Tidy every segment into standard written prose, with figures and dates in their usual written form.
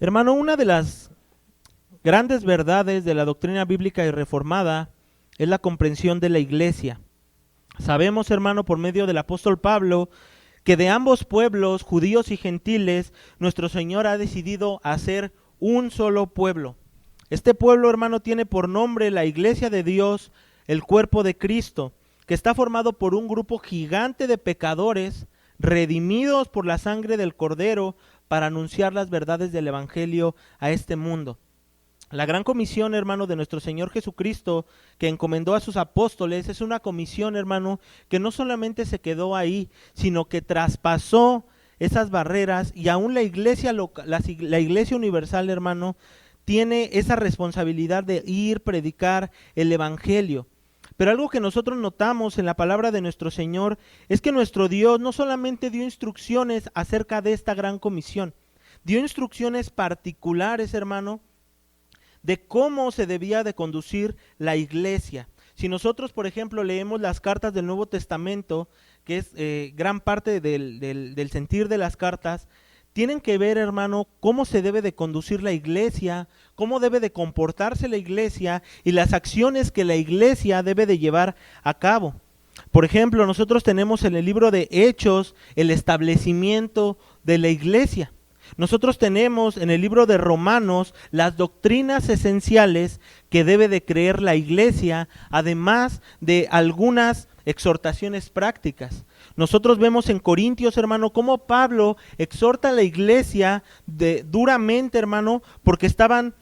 Hermano, una de las grandes verdades de la doctrina bíblica y reformada es la comprensión de la iglesia. Sabemos, hermano, por medio del apóstol Pablo, que de ambos pueblos, judíos y gentiles, nuestro Señor ha decidido hacer un solo pueblo. Este pueblo, hermano, tiene por nombre la iglesia de Dios, el cuerpo de Cristo, que está formado por un grupo gigante de pecadores, redimidos por la sangre del Cordero, para anunciar las verdades del Evangelio a este mundo. La gran comisión, hermano, de nuestro Señor Jesucristo, que encomendó a sus apóstoles, es una comisión, hermano, que no solamente se quedó ahí, sino que traspasó esas barreras, y aún la iglesia la iglesia universal, hermano, tiene esa responsabilidad de ir, predicar el Evangelio. Pero algo que nosotros notamos en la palabra de nuestro Señor es que nuestro Dios no solamente dio instrucciones acerca de esta gran comisión, dio instrucciones particulares, hermano, de cómo se debía de conducir la iglesia. Si nosotros, por ejemplo, leemos las cartas del Nuevo Testamento, que es gran parte del sentir de las cartas, tienen que ver, hermano, cómo se debe de conducir la iglesia, cómo debe de comportarse la iglesia y las acciones que la iglesia debe de llevar a cabo. Por ejemplo, nosotros tenemos en el libro de Hechos el establecimiento de la iglesia. Nosotros tenemos en el libro de Romanos las doctrinas esenciales que debe de creer la iglesia, además de algunas exhortaciones prácticas. Nosotros vemos en Corintios, hermano, cómo Pablo exhorta a la iglesia duramente, hermano, porque estaban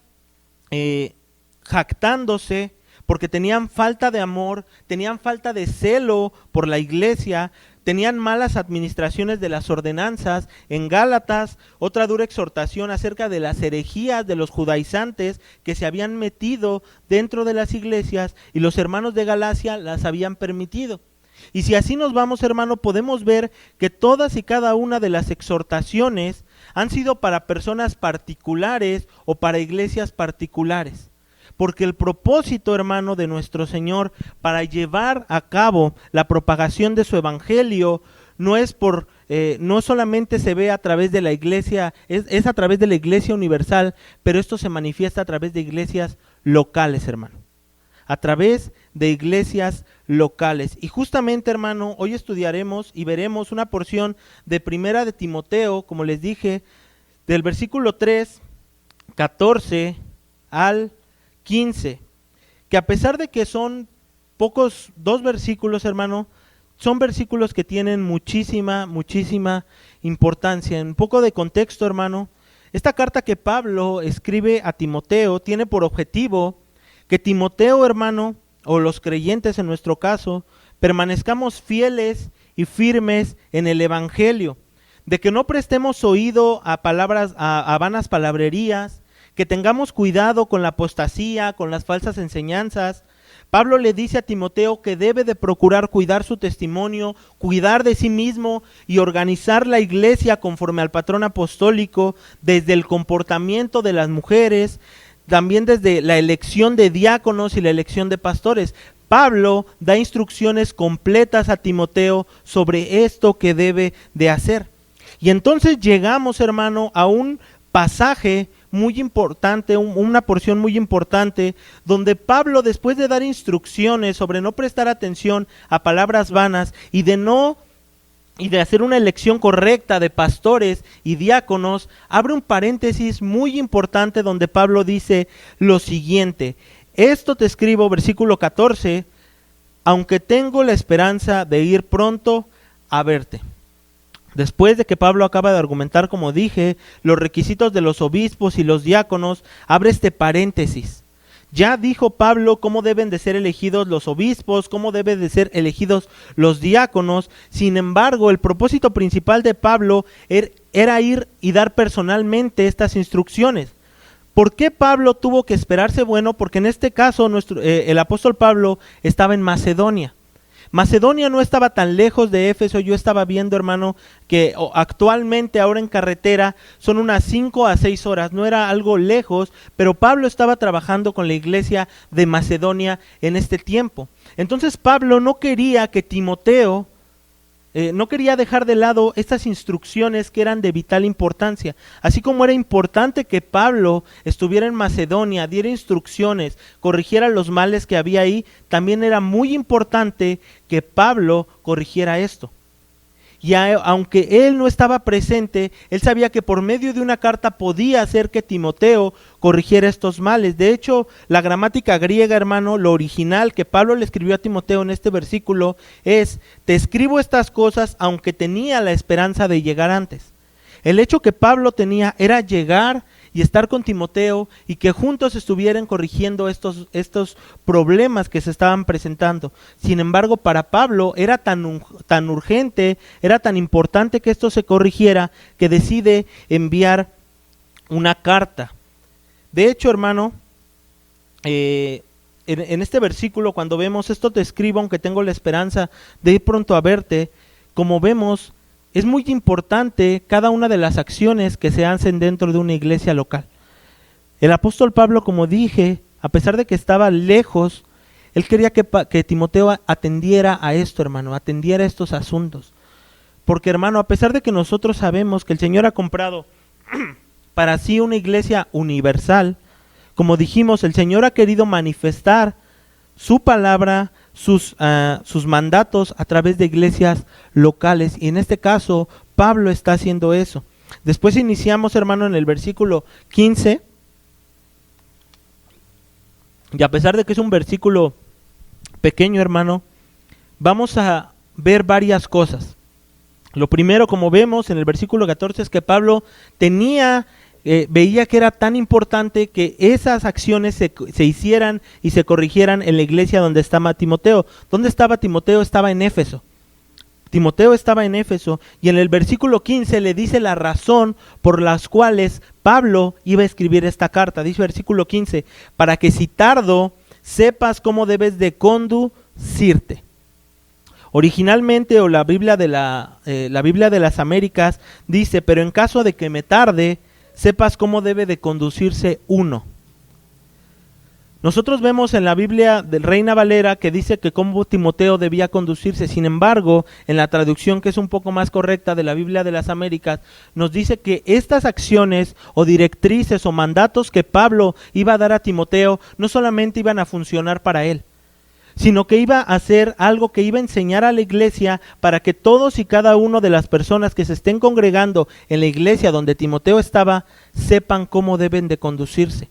jactándose, porque tenían falta de amor, tenían falta de celo por la iglesia, tenían malas administraciones de las ordenanzas. En Gálatas, otra dura exhortación acerca de las herejías de los judaizantes que se habían metido dentro de las iglesias y los hermanos de Galacia las habían permitido. Y si así nos vamos, hermano, podemos ver que todas y cada una de las exhortaciones han sido para personas particulares o para iglesias particulares. Porque el propósito, hermano, de nuestro Señor para llevar a cabo la propagación de su evangelio no solamente se ve a través de la iglesia, es a través de la iglesia universal, pero esto se manifiesta a través de iglesias locales, hermano. A través de iglesias locales. Y justamente, hermano, hoy estudiaremos y veremos una porción de Primera de Timoteo, como les dije, del versículo 3, 14 al 15, que a pesar de que son pocos, 2 versículos, hermano, son versículos que tienen muchísima importancia. En un poco de contexto, hermano, esta carta que Pablo escribe a Timoteo tiene por objetivo que Timoteo, hermano, o los creyentes en nuestro caso, permanezcamos fieles y firmes en el evangelio, de que no prestemos oído a vanas palabrerías, que tengamos cuidado con la apostasía, con las falsas enseñanzas. Pablo le dice a Timoteo que debe de procurar cuidar su testimonio, cuidar de sí mismo y organizar la iglesia conforme al patrón apostólico, desde el comportamiento de las mujeres, también desde la elección de diáconos y la elección de pastores. Pablo da instrucciones completas a Timoteo sobre esto que debe de hacer. Y entonces llegamos, hermano, a un pasaje muy importante, una porción muy importante, donde Pablo, después de dar instrucciones sobre no prestar atención a palabras vanas y de hacer una elección correcta de pastores y diáconos, abre un paréntesis muy importante donde Pablo dice lo siguiente: esto te escribo, versículo 14, aunque tengo la esperanza de ir pronto a verte. Después de que Pablo acaba de argumentar, como dije, los requisitos de los obispos y los diáconos, abre este paréntesis. Ya dijo Pablo cómo deben de ser elegidos los obispos, cómo deben de ser elegidos los diáconos. Sin embargo, el propósito principal de Pablo era ir y dar personalmente estas instrucciones. ¿Por qué Pablo tuvo que esperarse? Bueno, porque en este caso el apóstol Pablo estaba en Macedonia. Macedonia no estaba tan lejos de Éfeso. Yo estaba viendo, hermano, que actualmente ahora en carretera son unas 5 a 6 horas, no era algo lejos, pero Pablo estaba trabajando con la iglesia de Macedonia en este tiempo. Entonces Pablo no quería que Timoteo no quería dejar de lado estas instrucciones que eran de vital importancia. Así como era importante que Pablo estuviera en Macedonia, diera instrucciones, corrigiera los males que había ahí, también era muy importante que Pablo corrigiera esto. Y aunque él no estaba presente, él sabía que por medio de una carta podía hacer que Timoteo corrigiera estos males. De hecho, la gramática griega, hermano, lo original que Pablo le escribió a Timoteo en este versículo es: te escribo estas cosas aunque tenía la esperanza de llegar antes. El hecho que Pablo tenía era llegar y estar con Timoteo y que juntos estuvieran corrigiendo estos problemas que se estaban presentando. Sin embargo, para Pablo era tan urgente, era tan importante que esto se corrigiera, que decide enviar una carta. De hecho, hermano, en este versículo, cuando vemos esto te escribo aunque tengo la esperanza de ir pronto a verte, como vemos, es muy importante cada una de las acciones que se hacen dentro de una iglesia local. El apóstol Pablo, como dije, a pesar de que estaba lejos, él quería que Timoteo atendiera a esto, hermano, atendiera a estos asuntos. Porque, hermano, a pesar de que nosotros sabemos que el Señor ha comprado para sí una iglesia universal, como dijimos, el Señor ha querido manifestar su palabra, sus mandatos a través de iglesias locales, y en este caso Pablo está haciendo eso. Después iniciamos, hermano, en el versículo 15, y a pesar de que es un versículo pequeño, hermano, vamos a ver varias cosas. Lo primero, como vemos en el versículo 14, es que Pablo veía que era tan importante que esas acciones se hicieran y se corrigieran en la iglesia donde estaba Timoteo. ¿Dónde estaba Timoteo? Estaba en Éfeso. Timoteo estaba en Éfeso, y en el versículo 15 le dice la razón por las cuales Pablo iba a escribir esta carta. Dice versículo 15, para que si tardo sepas cómo debes de conducirte. Originalmente, o la Biblia de las Américas dice, pero en caso de que me tarde, sepas cómo debe de conducirse uno. Nosotros vemos en la Biblia del Reina Valera que dice que cómo Timoteo debía conducirse. Sin embargo, en la traducción que es un poco más correcta de la Biblia de las Américas, nos dice que estas acciones o directrices o mandatos que Pablo iba a dar a Timoteo no solamente iban a funcionar para él, sino que iba a hacer algo que iba a enseñar a la iglesia para que todos y cada uno de las personas que se estén congregando en la iglesia donde Timoteo estaba, sepan cómo deben de conducirse.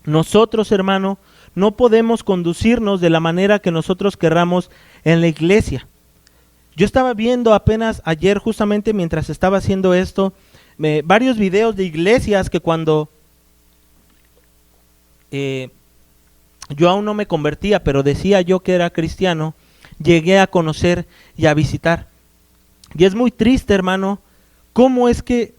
Nosotros, hermano, no podemos conducirnos de la manera que nosotros querramos en la iglesia. Yo estaba viendo apenas ayer, justamente mientras estaba haciendo esto, varios videos de iglesias que cuando yo aún no me convertía, pero decía yo que era cristiano, llegué a conocer y a visitar. Y es muy triste, hermano, cómo es que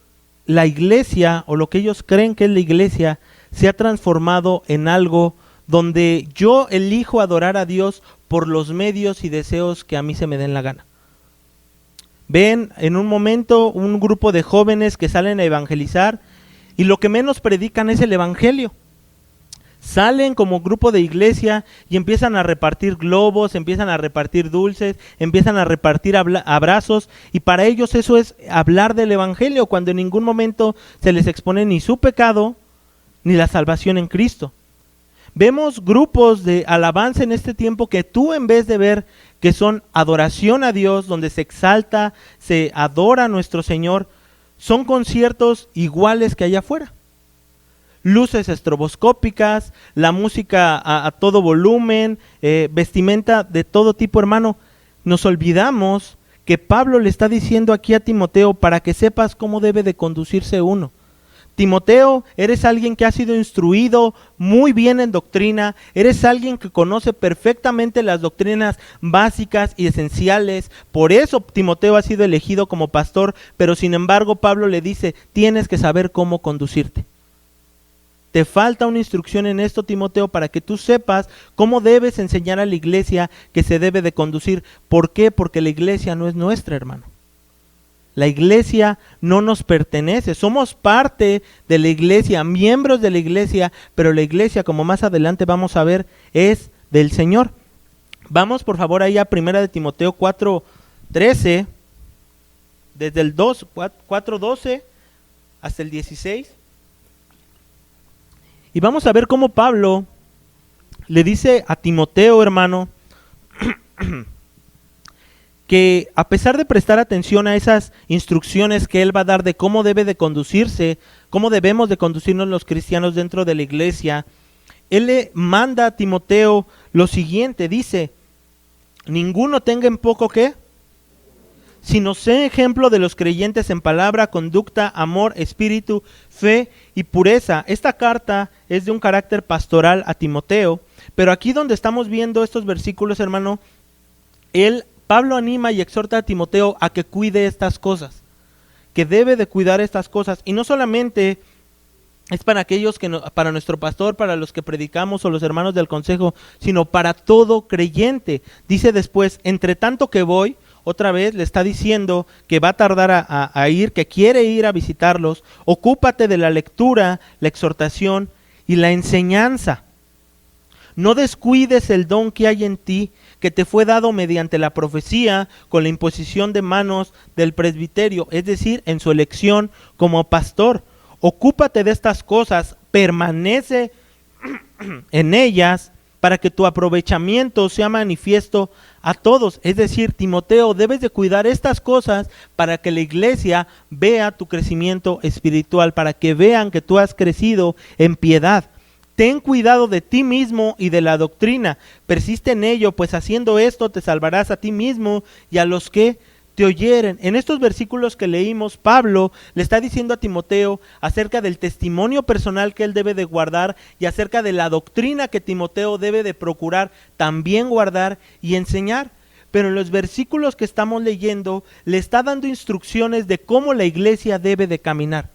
la iglesia, o lo que ellos creen que es la iglesia, se ha transformado en algo donde yo elijo adorar a Dios por los medios y deseos que a mí se me den la gana. Ven en un momento un grupo de jóvenes que salen a evangelizar y lo que menos predican es el evangelio. Salen como grupo de iglesia y empiezan a repartir globos, empiezan a repartir dulces, empiezan a repartir abrazos, y para ellos eso es hablar del evangelio, cuando en ningún momento se les expone ni su pecado ni la salvación en Cristo. Vemos grupos de alabanza en este tiempo que tú, en vez de ver que son adoración a Dios, donde se exalta, se adora a nuestro Señor, son conciertos iguales que allá afuera. Luces estroboscópicas, la música a todo volumen, vestimenta de todo tipo, hermano. Nos olvidamos que Pablo le está diciendo aquí a Timoteo para que sepas cómo debe de conducirse uno. Timoteo, eres alguien que ha sido instruido muy bien en doctrina, eres alguien que conoce perfectamente las doctrinas básicas y esenciales, por eso Timoteo ha sido elegido como pastor, pero sin embargo Pablo le dice, tienes que saber cómo conducirte. Te falta una instrucción en esto, Timoteo, para que tú sepas cómo debes enseñar a la iglesia que se debe de conducir. ¿Por qué? Porque la iglesia no es nuestra, hermano. La iglesia no nos pertenece, somos parte de la iglesia, miembros de la iglesia, pero la iglesia, como más adelante vamos a ver, es del Señor. Vamos por favor ahí a 1 de Timoteo 4:13, desde el 4:12 hasta el 16. Y vamos a ver cómo Pablo le dice a Timoteo, hermano, que a pesar de prestar atención a esas instrucciones que él va a dar de cómo debe de conducirse, cómo debemos de conducirnos los cristianos dentro de la iglesia, él le manda a Timoteo lo siguiente, dice: ninguno tenga en poco ¿qué? Sino sé ejemplo de los creyentes en palabra, conducta, amor, espíritu, fe y pureza. Esta carta es de un carácter pastoral a Timoteo, pero aquí donde estamos viendo estos versículos, hermano, Pablo anima y exhorta a Timoteo a que cuide estas cosas, que debe de cuidar estas cosas, y no solamente es para aquellos que para nuestro pastor, para los que predicamos o los hermanos del consejo, sino para todo creyente. Dice después: entre tanto que voy, otra vez le está diciendo que va a tardar a ir, que quiere ir a visitarlos. Ocúpate de la lectura, la exhortación y la enseñanza. No descuides el don que hay en ti, que te fue dado mediante la profecía, con la imposición de manos del presbiterio, es decir, en su elección como pastor. Ocúpate de estas cosas, permanece en ellas, para que tu aprovechamiento sea manifiesto a todos. Es decir, Timoteo, debes de cuidar estas cosas para que la iglesia vea tu crecimiento espiritual, para que vean que tú has crecido en piedad. Ten cuidado de ti mismo y de la doctrina, persiste en ello, pues haciendo esto te salvarás a ti mismo y a los que te oyeren. En estos versículos que leímos, Pablo le está diciendo a Timoteo acerca del testimonio personal que él debe de guardar y acerca de la doctrina que Timoteo debe de procurar también guardar y enseñar. Pero en los versículos que estamos leyendo le está dando instrucciones de cómo la iglesia debe de caminar,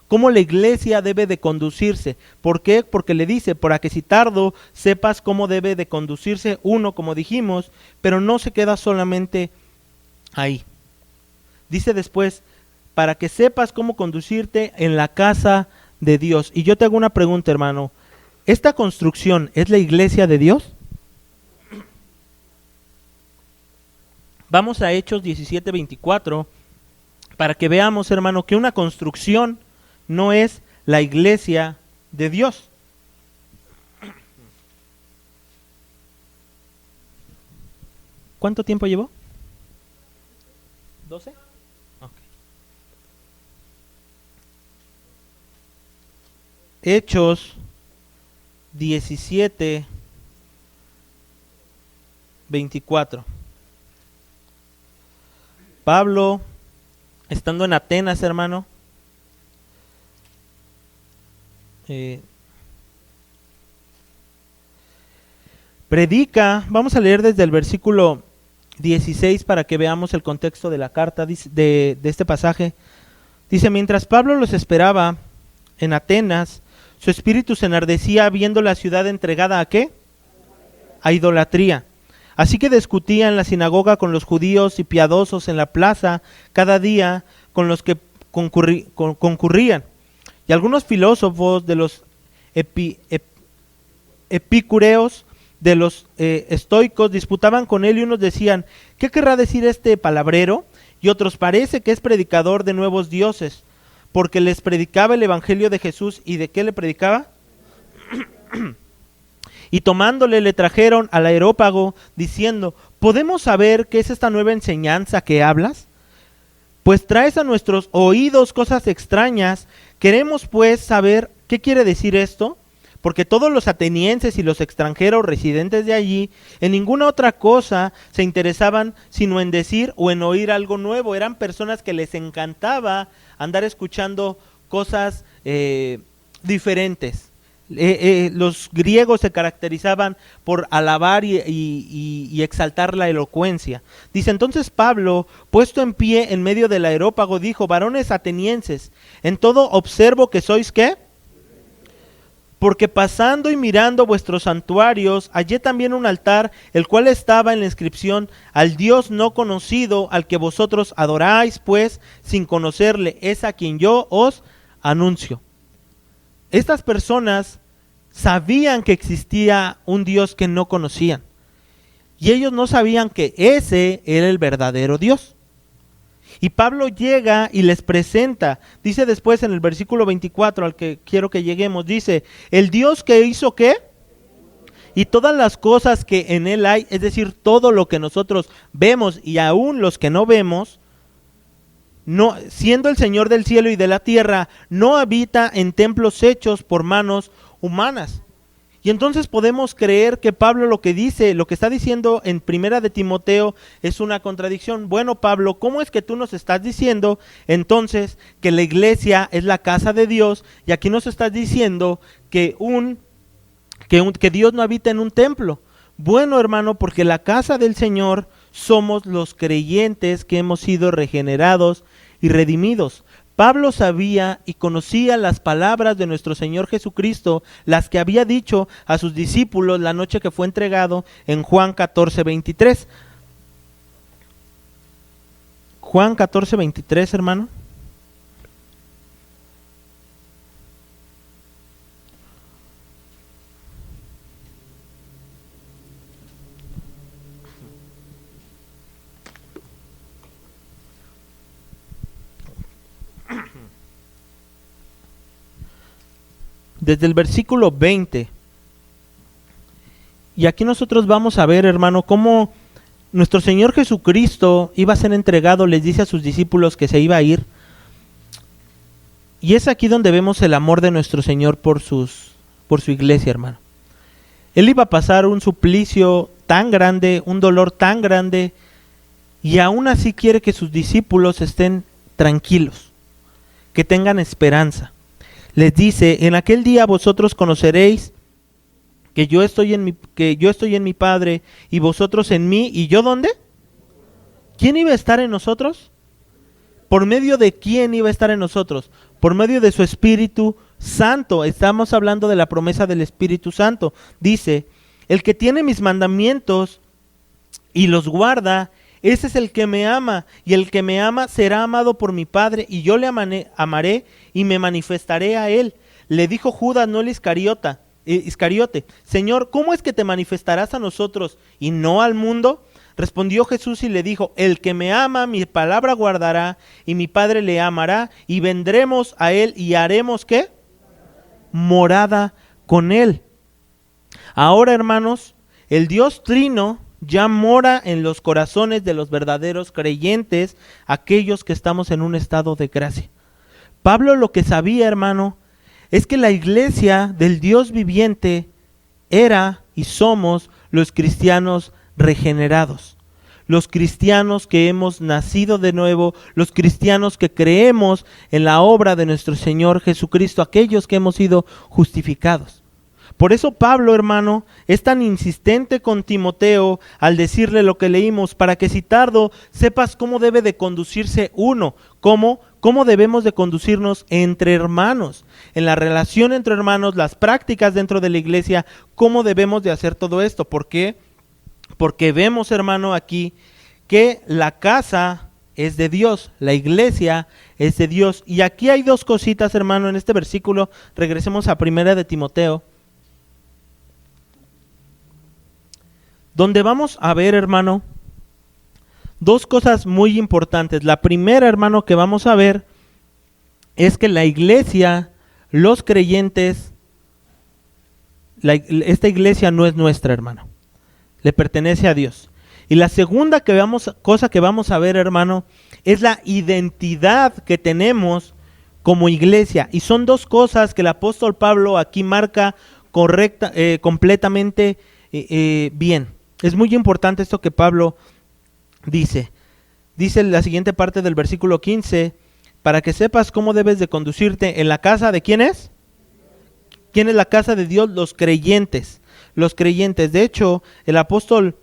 cómo la iglesia debe de conducirse. ¿Por qué? Porque le dice: para que si tardo sepas cómo debe de conducirse uno, como dijimos, pero no se queda solamente ahí. Dice después: para que sepas cómo conducirte en la casa de Dios. Y yo te hago una pregunta, hermano: ¿esta construcción es la iglesia de Dios? Vamos a Hechos 17:24 para que veamos, hermano, que una construcción no es la iglesia de Dios. ¿Cuánto tiempo llevó? ¿12? Okay. Hechos 17:24. Pablo, estando en Atenas, hermano, predica. Vamos a leer desde el versículo 16 para que veamos el contexto de la carta de este pasaje. Dice: mientras Pablo los esperaba en Atenas, su espíritu se enardecía viendo la ciudad entregada ¿a qué? A idolatría. Así que discutía en la sinagoga con los judíos y piadosos en la plaza cada día con los que concurrían. Y algunos filósofos de los epicureos, de los estoicos, disputaban con él, y unos decían: ¿qué querrá decir este palabrero? Y otros: parece que es predicador de nuevos dioses, porque les predicaba el evangelio de Jesús. ¿Y de qué le predicaba? Y tomándole le trajeron al Areópago, diciendo: ¿podemos saber qué es esta nueva enseñanza que hablas? Pues traes a nuestros oídos cosas extrañas. Queremos pues saber qué quiere decir esto, porque todos los atenienses y los extranjeros residentes de allí en ninguna otra cosa se interesaban sino en decir o en oír algo nuevo. Eran personas que les encantaba andar escuchando cosas diferentes. Los griegos se caracterizaban por alabar y exaltar la elocuencia. Dice: entonces Pablo, puesto en pie en medio del Areópago, dijo: varones atenienses, en todo observo que sois ¿qué? Porque pasando y mirando vuestros santuarios, hallé también un altar, el cual estaba en la inscripción: al Dios no conocido, al que vosotros adoráis, pues sin conocerle, es a quien yo os anuncio. Estas personas sabían que existía un Dios que no conocían, y ellos no sabían que ese era el verdadero Dios. Y Pablo llega y les presenta, dice después en el versículo 24 al que quiero que lleguemos, dice, el Dios que hizo ¿qué? Y todas las cosas que en él hay, es decir, todo lo que nosotros vemos y aún los que no vemos, no, siendo el Señor del cielo y de la tierra, no habita en templos hechos por manos humanas. Y entonces podemos creer que Pablo lo que dice, lo que está diciendo en Primera de Timoteo es una contradicción. Bueno, Pablo, ¿cómo es que tú nos estás diciendo entonces que la iglesia es la casa de Dios y aquí nos estás diciendo que Dios no habita en un templo? Bueno, hermano, porque la casa del Señor somos los creyentes que hemos sido regenerados y redimidos. Pablo sabía y conocía las palabras de nuestro Señor Jesucristo, las que había dicho a sus discípulos la noche que fue entregado en Juan 14:23. Juan 14:23, hermano. Desde el versículo 20. Y aquí nosotros vamos a ver, hermano, cómo nuestro Señor Jesucristo iba a ser entregado, les dice a sus discípulos que se iba a ir. Y es aquí donde vemos el amor de nuestro Señor por su iglesia, hermano. Él iba a pasar un suplicio tan grande, un dolor tan grande, y aún así quiere que sus discípulos estén tranquilos, que tengan esperanza. Les dice, en aquel día vosotros conoceréis que yo estoy en mi Padre y vosotros en mí, ¿y yo dónde? ¿Quién iba a estar en nosotros? ¿Por medio de quién iba a estar en nosotros? Por medio de su Espíritu Santo. Estamos hablando de la promesa del Espíritu Santo. Dice, el que tiene mis mandamientos y los guarda, ese es el que me ama, y el que me ama será amado por mi Padre, y yo le amaré y me manifestaré a él. Le dijo Judas, no el Iscariote, Señor, ¿cómo es que te manifestarás a nosotros y no al mundo? Respondió Jesús y le dijo, el que me ama, mi palabra guardará, y mi Padre le amará, y vendremos a él y haremos, ¿qué? Morada con él. Ahora, hermanos, el Dios Trino ya mora en los corazones de los verdaderos creyentes, aquellos que estamos en un estado de gracia. Pablo lo que sabía, hermano, es que la iglesia del Dios viviente era y somos los cristianos regenerados, los cristianos que hemos nacido de nuevo, los cristianos que creemos en la obra de nuestro Señor Jesucristo, aquellos que hemos sido justificados. Por eso Pablo, hermano, es tan insistente con Timoteo al decirle lo que leímos, para que si tardo sepas cómo debe de conducirse uno, cómo debemos de conducirnos entre hermanos, en la relación entre hermanos, las prácticas dentro de la iglesia, cómo debemos de hacer todo esto. ¿Por qué? Porque vemos, hermano, aquí que la casa es de Dios, la iglesia es de Dios. Y aquí hay dos cositas, hermano, en este versículo. Regresemos a Primera de Timoteo, donde vamos a ver, hermano, dos cosas muy importantes. La primera, hermano, que vamos a ver es que la iglesia, los creyentes, esta iglesia no es nuestra, hermano, le pertenece a Dios. Y la segunda cosa que vamos a ver, hermano, es la identidad que tenemos como iglesia. Y son dos cosas que el apóstol Pablo aquí marca completamente bien. Es muy importante esto que Pablo dice. Dice la siguiente parte del versículo 15, para que sepas cómo debes de conducirte en la casa de ¿quién es? ¿Quién es la casa de Dios? Los creyentes. Los creyentes. De hecho, el apóstol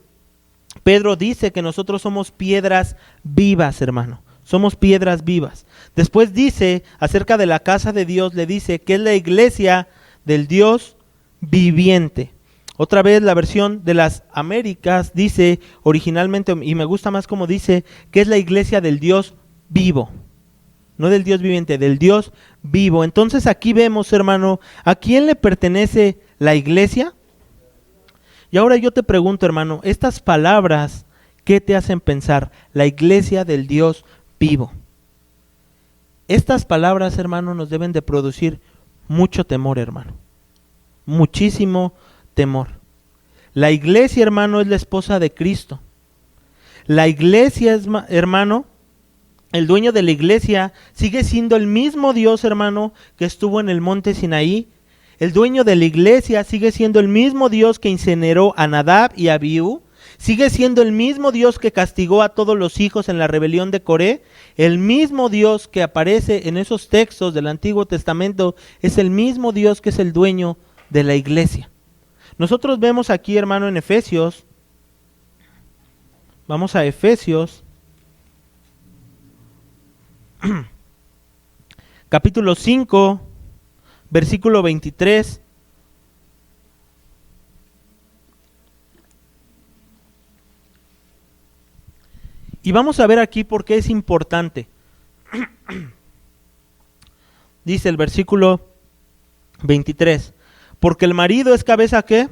Pedro dice que nosotros somos piedras vivas, hermano. Somos piedras vivas. Después dice acerca de la casa de Dios, le dice que es la iglesia del Dios viviente. Otra vez la versión de las Américas dice originalmente, y me gusta más como dice, que es la iglesia del Dios vivo. No del Dios viviente, del Dios vivo. Entonces aquí vemos, hermano, ¿a quién le pertenece la iglesia? Y ahora yo te pregunto, hermano, estas palabras, ¿qué te hacen pensar? La iglesia del Dios vivo. Estas palabras, hermano, nos deben de producir mucho temor, hermano. Muchísimo temor. La iglesia, hermano, es la esposa de Cristo. La iglesia es, hermano, el dueño de la iglesia sigue siendo el mismo Dios, hermano, que estuvo en el monte Sinaí. El dueño de la iglesia sigue siendo el mismo Dios que incineró a Nadab y a Abiú. Sigue siendo el mismo Dios que castigó a todos los hijos en la rebelión de Coré. El mismo Dios que aparece en esos textos del Antiguo Testamento es el mismo Dios que es el dueño de la iglesia. Nosotros vemos aquí, hermano, en Efesios. Vamos a Efesios. Capítulo 5, versículo 23. Y vamos a ver aquí por qué es importante. Dice el versículo 23. Porque el marido es cabeza, ¿qué?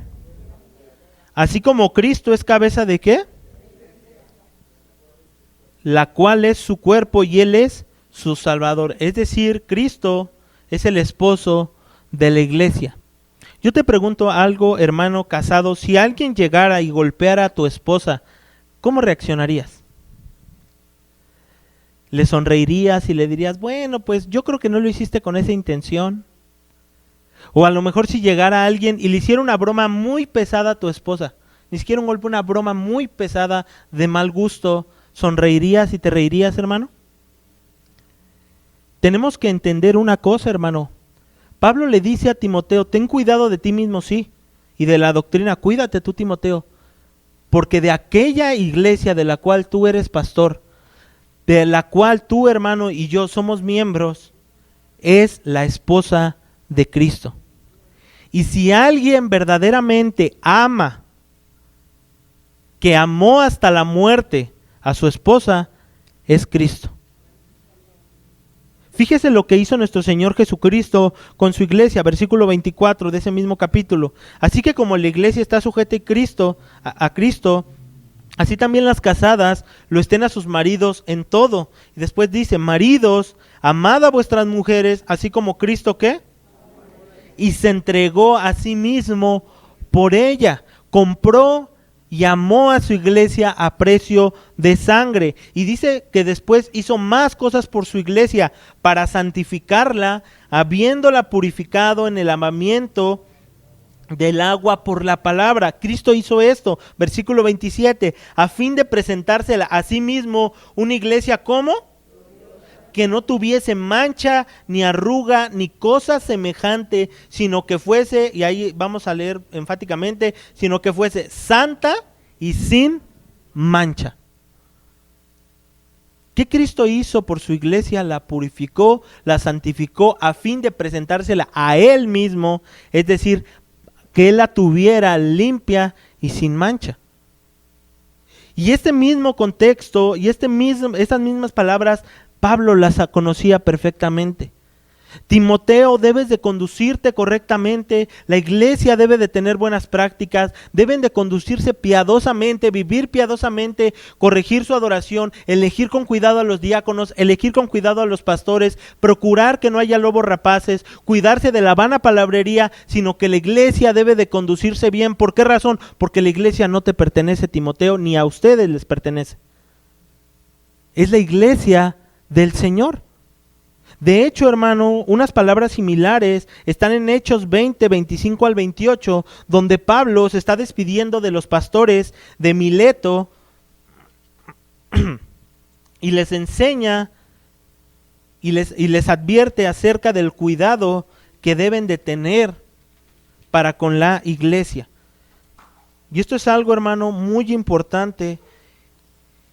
Así como Cristo es cabeza de ¿qué? La cual es su cuerpo y Él es su Salvador. Es decir, Cristo es el esposo de la iglesia. Yo te pregunto algo, hermano casado, si alguien llegara y golpeara a tu esposa, ¿cómo reaccionarías? ¿Le sonreirías y le dirías, bueno, pues yo creo que no lo hiciste con esa intención? O a lo mejor si llegara alguien y le hiciera una broma muy pesada a tu esposa, ni siquiera un golpe, una broma muy pesada de mal gusto, ¿sonreirías y te reirías, hermano? Tenemos que entender una cosa, hermano. Pablo le dice a Timoteo, ten cuidado de ti mismo, sí, y de la doctrina, cuídate tú, Timoteo, porque de aquella iglesia de la cual tú eres pastor, de la cual tú, hermano, y yo somos miembros, es la esposa de Cristo. Y si alguien verdaderamente ama, que amó hasta la muerte a su esposa, es Cristo. Fíjese lo que hizo nuestro Señor Jesucristo con su iglesia, versículo 24 de ese mismo capítulo. Así que como la iglesia está sujeta a Cristo, así también las casadas lo estén a sus maridos en todo. Y después dice, maridos, amad a vuestras mujeres, así como Cristo, ¿qué? Y se entregó a sí mismo por ella. Compró y amó a su iglesia a precio de sangre. Y dice que después hizo más cosas por su iglesia para santificarla, habiéndola purificado en el lavamiento del agua por la palabra. Cristo hizo esto, versículo 27, a fin de presentársela a sí mismo una iglesia, ¿cómo? Que no tuviese mancha, ni arruga, ni cosa semejante, sino que fuese, y ahí vamos a leer enfáticamente, sino que fuese santa y sin mancha. ¿Qué Cristo hizo por su iglesia? La purificó, la santificó a fin de presentársela a Él mismo, es decir, que Él la tuviera limpia y sin mancha. Y este mismo contexto y estas mismas palabras Pablo las conocía perfectamente. Timoteo, debes de conducirte correctamente, la iglesia debe de tener buenas prácticas, deben de conducirse piadosamente, vivir piadosamente, corregir su adoración, elegir con cuidado a los diáconos, elegir con cuidado a los pastores, procurar que no haya lobos rapaces, cuidarse de la vana palabrería, sino que la iglesia debe de conducirse bien. ¿Por qué razón? Porque la iglesia no te pertenece, Timoteo, ni a ustedes les pertenece. Es la iglesia del Señor. De hecho, hermano, unas palabras similares están en Hechos 20, 25 al 28, donde Pablo se está despidiendo de los pastores de Mileto y les enseña y les advierte acerca del cuidado que deben de tener para con la iglesia. Y esto es algo, hermano, muy importante,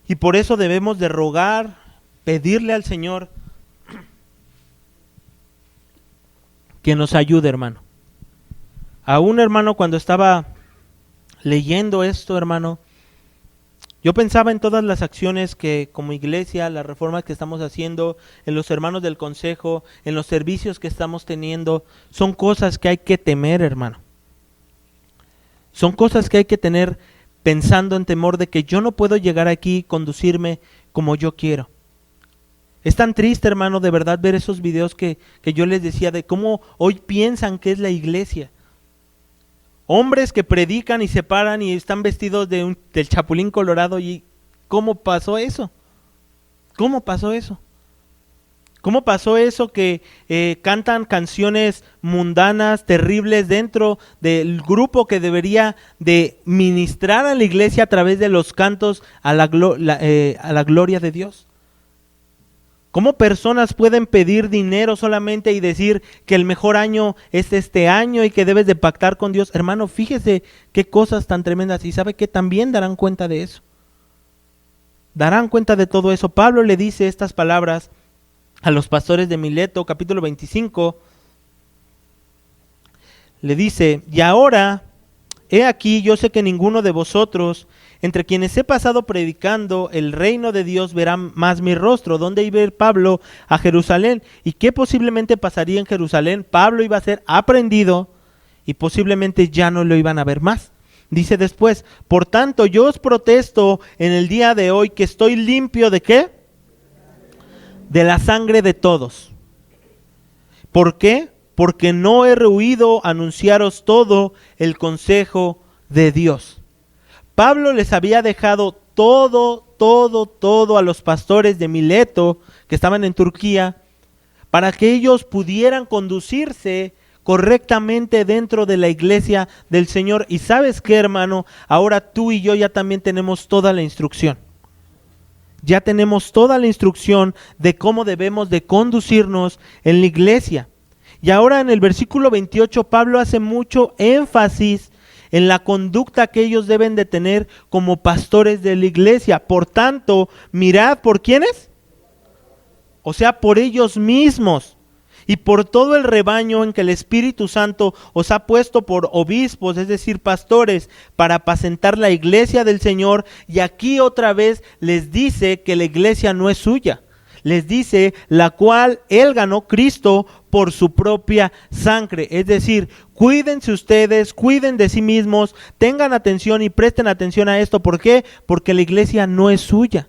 y por eso debemos de rogar, pedirle al Señor que nos ayude, hermano. Aún, hermano, cuando estaba leyendo esto, hermano, yo pensaba en todas las acciones que como iglesia, las reformas que estamos haciendo, en los hermanos del consejo, en los servicios que estamos teniendo, son cosas que hay que temer, hermano. Son cosas que hay que tener pensando en temor de que yo no puedo llegar aquí y conducirme como yo quiero. Es tan triste, hermano, de verdad ver esos videos que yo les decía de cómo hoy piensan que es la iglesia. Hombres que predican y se paran y están vestidos del Chapulín Colorado. ¿Y cómo pasó eso? ¿Cómo pasó eso? ¿Cómo pasó eso que cantan canciones mundanas, terribles, dentro del grupo que debería de ministrar a la iglesia a través de los cantos a la gloria de Dios? ¿Cómo personas pueden pedir dinero solamente y decir que el mejor año es este año y que debes de pactar con Dios? Hermano, fíjese qué cosas tan tremendas, y sabe que también darán cuenta de eso. Darán cuenta de todo eso. Pablo le dice estas palabras a los pastores de Mileto, capítulo 25, le dice: y ahora, he aquí, yo sé que ninguno de vosotros, entre quienes he pasado predicando el reino de Dios, verá más mi rostro. ¿Dónde iba a ir Pablo? A Jerusalén. ¿Y qué posiblemente pasaría en Jerusalén? Pablo iba a ser aprehendido y posiblemente ya no lo iban a ver más. Dice después: por tanto, yo os protesto en el día de hoy que estoy limpio ¿de qué? De la sangre de todos. ¿Por qué? Porque no he rehuido anunciaros todo el consejo de Dios. Pablo les había dejado todo a los pastores de Mileto que estaban en Turquía para que ellos pudieran conducirse correctamente dentro de la iglesia del Señor. Y ¿sabes qué, hermano? Ahora tú y yo ya también tenemos toda la instrucción. Ya tenemos toda la instrucción de cómo debemos de conducirnos en la iglesia. Y ahora en el versículo 28 Pablo hace mucho énfasis en la conducta que ellos deben de tener como pastores de la iglesia. Por tanto, mirad, ¿por quiénes? O sea, por ellos mismos y por todo el rebaño en que el Espíritu Santo os ha puesto por obispos, es decir, pastores, para apacentar la iglesia del Señor. Y aquí otra vez les dice que la iglesia no es suya. Les dice: la cual Él ganó, Cristo, por su propia sangre. Es decir, cuídense ustedes, cuiden de sí mismos, tengan atención y presten atención a esto. ¿Por qué? Porque la iglesia no es suya.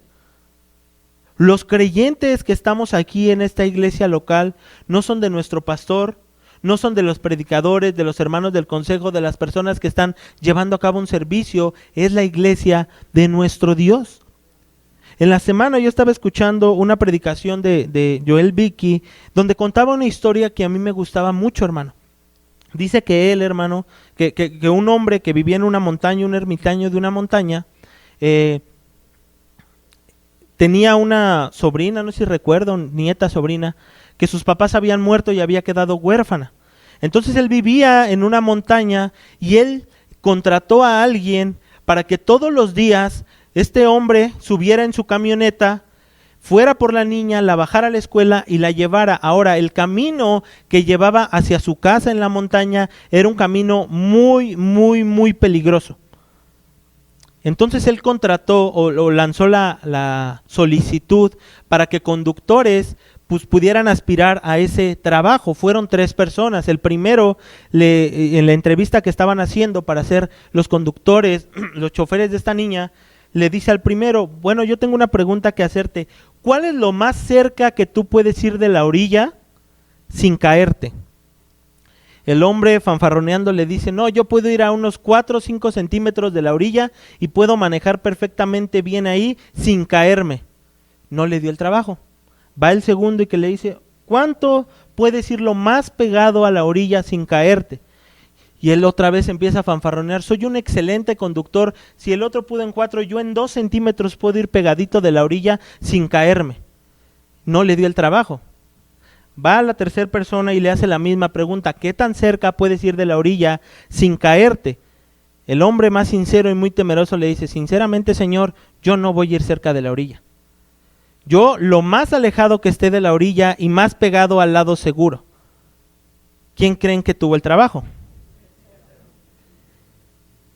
Los creyentes que estamos aquí en esta iglesia local no son de nuestro pastor, no son de los predicadores, de los hermanos del consejo, de las personas que están llevando a cabo un servicio. Es la iglesia de nuestro Dios. En la semana yo estaba escuchando una predicación de Joel Vicky, donde contaba una historia que a mí me gustaba mucho, hermano. Dice que él, hermano, que un hombre que vivía en una montaña, un ermitaño de una montaña, tenía una sobrina, no sé si recuerdo, nieta, sobrina, que sus papás habían muerto y había quedado huérfana. Entonces él vivía en una montaña y él contrató a alguien para que todos los días este hombre subiera en su camioneta, fuera por la niña, la bajara a la escuela y la llevara. Ahora, el camino que llevaba hacia su casa en la montaña era un camino muy peligroso. Entonces él contrató o lanzó la solicitud para que conductores pues pudieran aspirar a ese trabajo. Fueron 3 personas. El primero, en la entrevista que estaban haciendo para ser los conductores, los choferes de esta niña, le dice al primero: bueno, yo tengo una pregunta que hacerte. ¿Cuál es lo más cerca que tú puedes ir de la orilla sin caerte? El hombre, fanfarroneando, le dice: no, yo puedo ir a unos 4 o 5 centímetros de la orilla y puedo manejar perfectamente bien ahí sin caerme. No le dio el trabajo. Va el segundo y que le dice: ¿cuánto puedes ir lo más pegado a la orilla sin caerte? Y él otra vez empieza a fanfarronear: soy un excelente conductor, si el otro pudo en 4, yo en 2 centímetros puedo ir pegadito de la orilla sin caerme. No le dio el trabajo. Va a la tercera persona y le hace la misma pregunta: ¿qué tan cerca puedes ir de la orilla sin caerte? El hombre más sincero y muy temeroso le dice: sinceramente, señor, yo no voy a ir cerca de la orilla. Yo lo más alejado que esté de la orilla y más pegado al lado seguro. ¿Quién creen que tuvo el trabajo?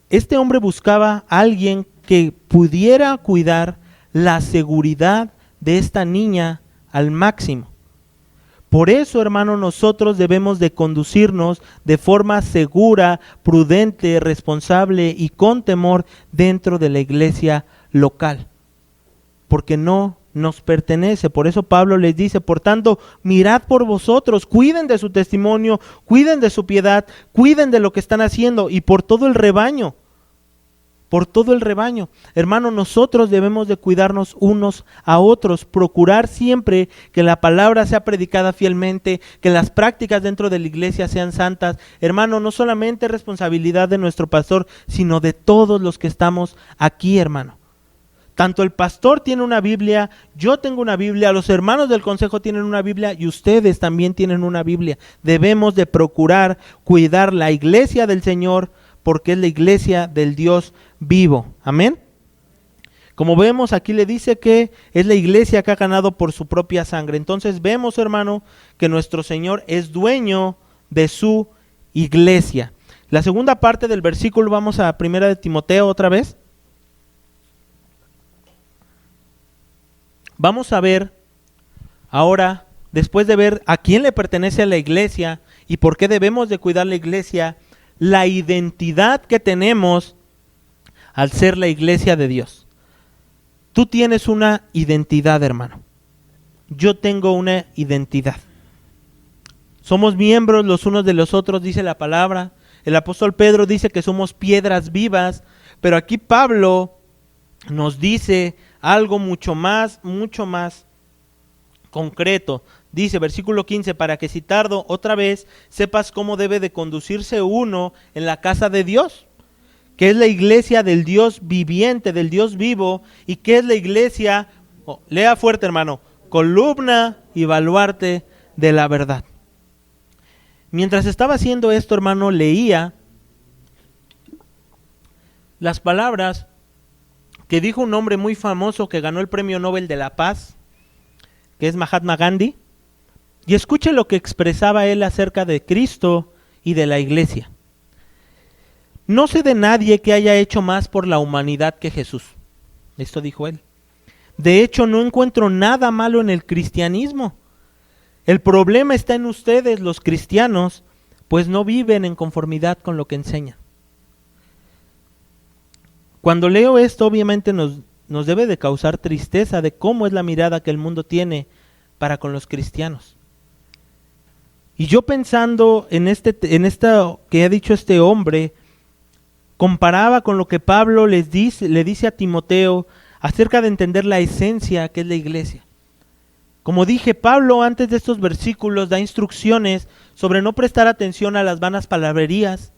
Este hombre buscaba a alguien que pudiera cuidar la seguridad de esta niña al máximo. Por eso, hermano, nosotros debemos de conducirnos de forma segura, prudente, responsable y con temor dentro de la iglesia local. Porque no nos pertenece. Por eso Pablo les dice, por tanto, mirad por vosotros, cuiden de su testimonio, cuiden de su piedad, cuiden de lo que están haciendo y por todo el rebaño. Por todo el rebaño. Hermano, nosotros debemos de cuidarnos unos a otros, procurar siempre que la palabra sea predicada fielmente, que las prácticas dentro de la iglesia sean santas. Hermano, no solamente es responsabilidad de nuestro pastor, sino de todos los que estamos aquí, hermano. Tanto el pastor tiene una Biblia, yo tengo una Biblia, los hermanos del consejo tienen una Biblia y ustedes también tienen una Biblia. Debemos de procurar cuidar la iglesia del Señor, porque es la iglesia del Dios vivo. Amén. Como vemos, aquí le dice que es la iglesia que ha ganado por su propia sangre. Entonces vemos, hermano, que nuestro Señor es dueño de su iglesia. La segunda parte del versículo, vamos a 1 de Timoteo otra vez. Vamos a ver ahora, después de ver a quién le pertenece a la iglesia y por qué debemos de cuidar la iglesia, la identidad que tenemos al ser la iglesia de Dios. Tú tienes una identidad, hermano. Yo tengo una identidad. Somos miembros los unos de los otros, dice la palabra. El apóstol Pedro dice que somos piedras vivas, pero aquí Pablo nos dice algo mucho más concreto. Dice, versículo 15, para que si tardo otra vez, sepas cómo debe de conducirse uno en la casa de Dios, que es la iglesia del Dios viviente, del Dios vivo, y que es la iglesia, lea fuerte hermano, columna y baluarte de la verdad. Mientras estaba haciendo esto, hermano, leía las palabras que dijo un hombre muy famoso que ganó el premio Nobel de la Paz, que es Mahatma Gandhi. Y escuche lo que expresaba él acerca de Cristo y de la iglesia. No sé de nadie que haya hecho más por la humanidad que Jesús. Esto dijo él. De hecho, no encuentro nada malo en el cristianismo. El problema está en ustedes, los cristianos, pues no viven en conformidad con lo que enseñan. Cuando leo esto, obviamente nos debe de causar tristeza de cómo es la mirada que el mundo tiene para con los cristianos. Y yo pensando en esto que ha dicho este hombre, comparaba con lo que Pablo le dice a Timoteo acerca de entender la esencia que es la iglesia. Como dije, Pablo antes de estos versículos da instrucciones sobre no prestar atención a las vanas palabrerías,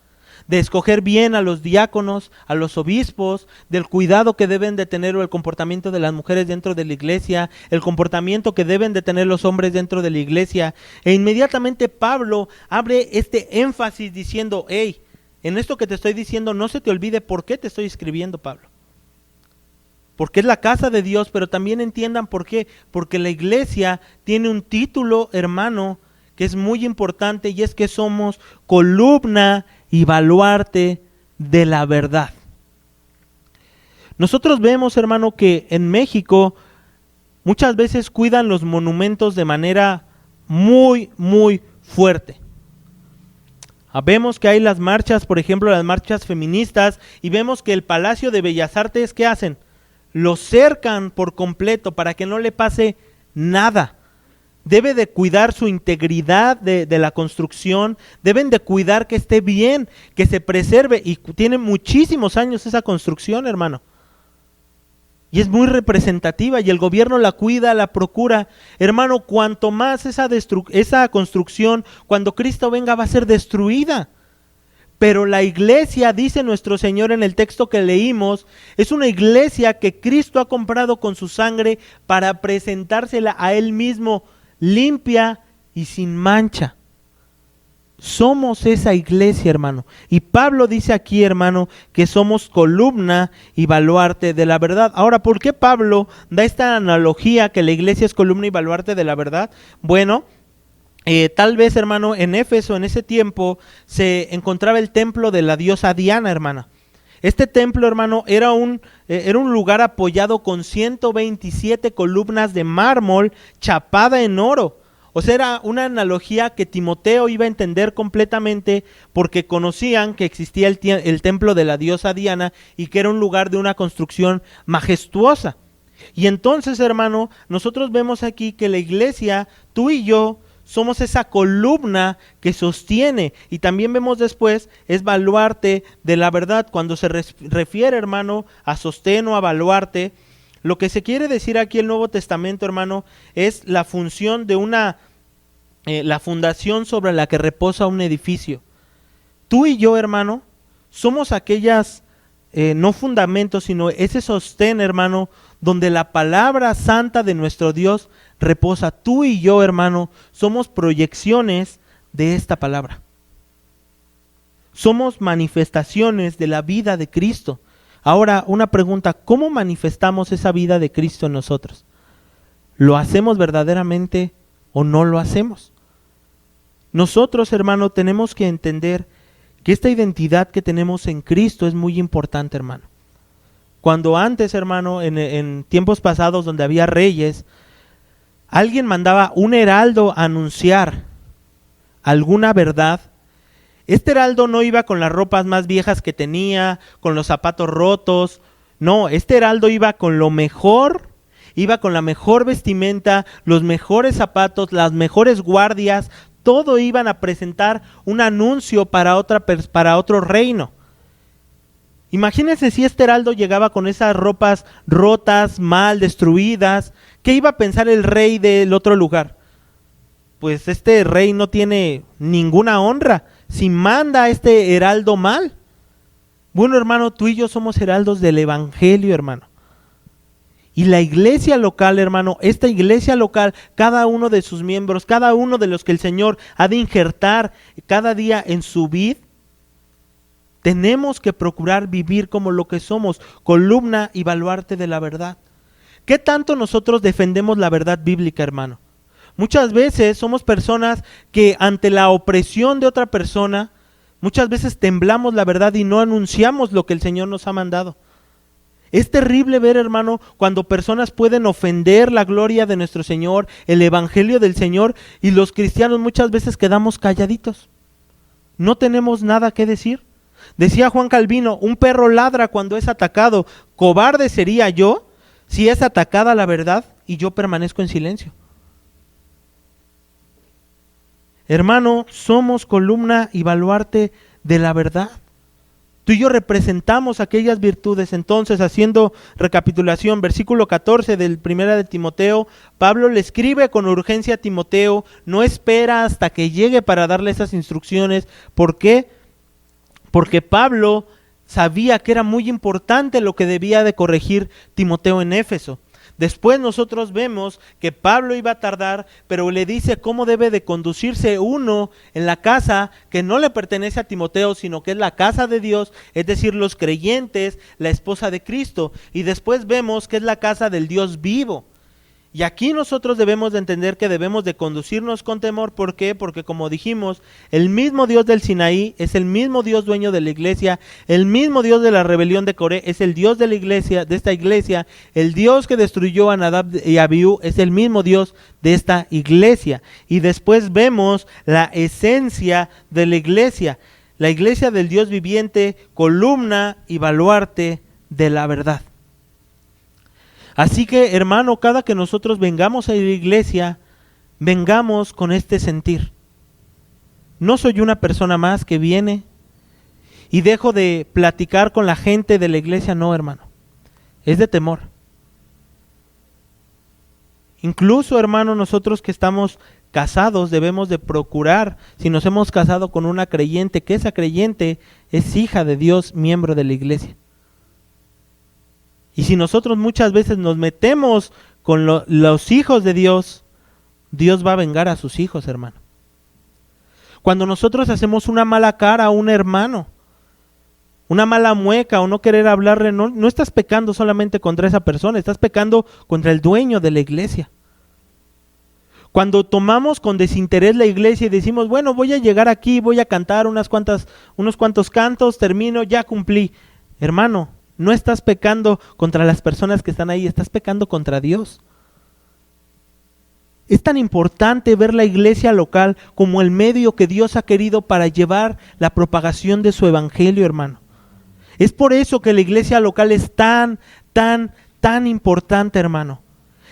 de escoger bien a los diáconos, a los obispos, del cuidado que deben de tener o el comportamiento de las mujeres dentro de la iglesia, el comportamiento que deben de tener los hombres dentro de la iglesia. E inmediatamente Pablo abre este énfasis diciendo, hey, en esto que te estoy diciendo no se te olvide por qué te estoy escribiendo, Pablo. Porque es la casa de Dios, pero también entiendan por qué. Porque la iglesia tiene un título, hermano, que es muy importante y es que somos columna y baluarte de la verdad. Nosotros vemos, hermano, que en México muchas veces cuidan los monumentos de manera muy fuerte. Vemos que hay las marchas, por ejemplo, las marchas feministas, y vemos que el Palacio de Bellas Artes, ¿qué hacen? Lo cercan por completo para que no le pase nada. Debe de cuidar su integridad de la construcción, deben de cuidar que esté bien, que se preserve, y tiene muchísimos años esa construcción, hermano. Y es muy representativa y el gobierno la cuida, la procura. Hermano, cuanto más esa construcción, cuando Cristo venga, va a ser destruida. Pero la iglesia, dice nuestro Señor en el texto que leímos, es una iglesia que Cristo ha comprado con su sangre para presentársela a Él mismo, limpia y sin mancha. Somos esa iglesia, hermano. Y Pablo dice aquí, hermano, que somos columna y baluarte de la verdad. Ahora, ¿por qué Pablo da esta analogía que la iglesia es columna y baluarte de la verdad? Bueno, tal vez, hermano, en Éfeso en ese tiempo se encontraba el templo de la diosa Diana, hermana. Este templo, hermano, era un lugar apoyado con 127 columnas de mármol chapada en oro. O sea, era una analogía que Timoteo iba a entender completamente porque conocían que existía el templo de la diosa Diana y que era un lugar de una construcción majestuosa. Y entonces, hermano, nosotros vemos aquí que la iglesia, tú y yo, somos esa columna que sostiene. Y también vemos después, es baluarte de la verdad. Cuando se refiere, hermano, a sostén o a baluarte, lo que se quiere decir aquí el Nuevo Testamento, hermano, es la función de la fundación sobre la que reposa un edificio. Tú y yo, hermano, somos aquellas, no fundamentos, sino ese sostén, hermano, donde la palabra santa de nuestro Dios reposa. Tú y yo, hermano, somos proyecciones de esta palabra. Somos manifestaciones de la vida de Cristo. Ahora, una pregunta, ¿cómo manifestamos esa vida de Cristo en nosotros? ¿Lo hacemos verdaderamente o no lo hacemos? Nosotros, hermano, tenemos que entender que esta identidad que tenemos en Cristo es muy importante, hermano. Cuando antes, hermano, en tiempos pasados donde había reyes, alguien mandaba un heraldo a anunciar alguna verdad. Este heraldo no iba con las ropas más viejas que tenía, con los zapatos rotos. No, este heraldo iba con lo mejor, iba con la mejor vestimenta, los mejores zapatos, las mejores guardias. Todo iban a presentar un anuncio para otro reino. Imagínense si este heraldo llegaba con esas ropas rotas, mal, destruidas. ¿Qué iba a pensar el rey del otro lugar? Pues este rey no tiene ninguna honra si manda a este heraldo mal. Bueno, hermano, tú y yo somos heraldos del evangelio, hermano. Y la iglesia local, hermano, esta iglesia local, cada uno de sus miembros, cada uno de los que el Señor ha de injertar cada día en su vid, tenemos que procurar vivir como lo que somos, columna y baluarte de la verdad. ¿Qué tanto nosotros defendemos la verdad bíblica, hermano? Muchas veces somos personas que ante la opresión de otra persona, muchas veces temblamos la verdad y no anunciamos lo que el Señor nos ha mandado. Es terrible ver, hermano, cuando personas pueden ofender la gloria de nuestro Señor, el evangelio del Señor, y los cristianos muchas veces quedamos calladitos. No tenemos nada que decir. Decía Juan Calvino, un perro ladra cuando es atacado. Cobarde sería yo si es atacada la verdad y yo permanezco en silencio. Hermano, somos columna y baluarte de la verdad. Tú y yo representamos aquellas virtudes. Entonces, haciendo recapitulación, versículo 14 del 1 de Timoteo, Pablo le escribe con urgencia a Timoteo, no espera hasta que llegue para darle esas instrucciones. ¿Por qué? Porque Pablo sabía que era muy importante lo que debía de corregir Timoteo en Éfeso. Después nosotros vemos que Pablo iba a tardar, pero le dice cómo debe de conducirse uno en la casa que no le pertenece a Timoteo, sino que es la casa de Dios, es decir, los creyentes, la esposa de Cristo. Y después vemos que es la casa del Dios vivo. Y aquí nosotros debemos de entender que debemos de conducirnos con temor. ¿Por qué? Porque como dijimos, el mismo Dios del Sinaí es el mismo Dios dueño de la iglesia, el mismo Dios de la rebelión de Coré es el Dios de la iglesia, de esta iglesia, el Dios que destruyó a Nadab y Abiú es el mismo Dios de esta iglesia. Y después vemos la esencia de la iglesia del Dios viviente, columna y baluarte de la verdad. Así que, hermano, cada que nosotros vengamos a la iglesia, vengamos con este sentir. No soy una persona más que viene y dejo de platicar con la gente de la iglesia, no, hermano. Es de temor. Incluso, hermano, nosotros que estamos casados debemos de procurar, si nos hemos casado con una creyente, que esa creyente es hija de Dios, miembro de la iglesia. Y si nosotros muchas veces nos metemos con los hijos de Dios, Dios va a vengar a sus hijos, hermano. Cuando nosotros hacemos una mala cara a un hermano, una mala mueca o no querer hablarle, no estás pecando solamente contra esa persona, estás pecando contra el dueño de la iglesia. Cuando tomamos con desinterés la iglesia y decimos, bueno, voy a llegar aquí, voy a cantar unos cuantos cantos, termino, ya cumplí. Hermano, no estás pecando contra las personas que están ahí, estás pecando contra Dios. Es tan importante ver la iglesia local como el medio que Dios ha querido para llevar la propagación de su evangelio, hermano. Es por eso que la iglesia local es tan tan importante, hermano.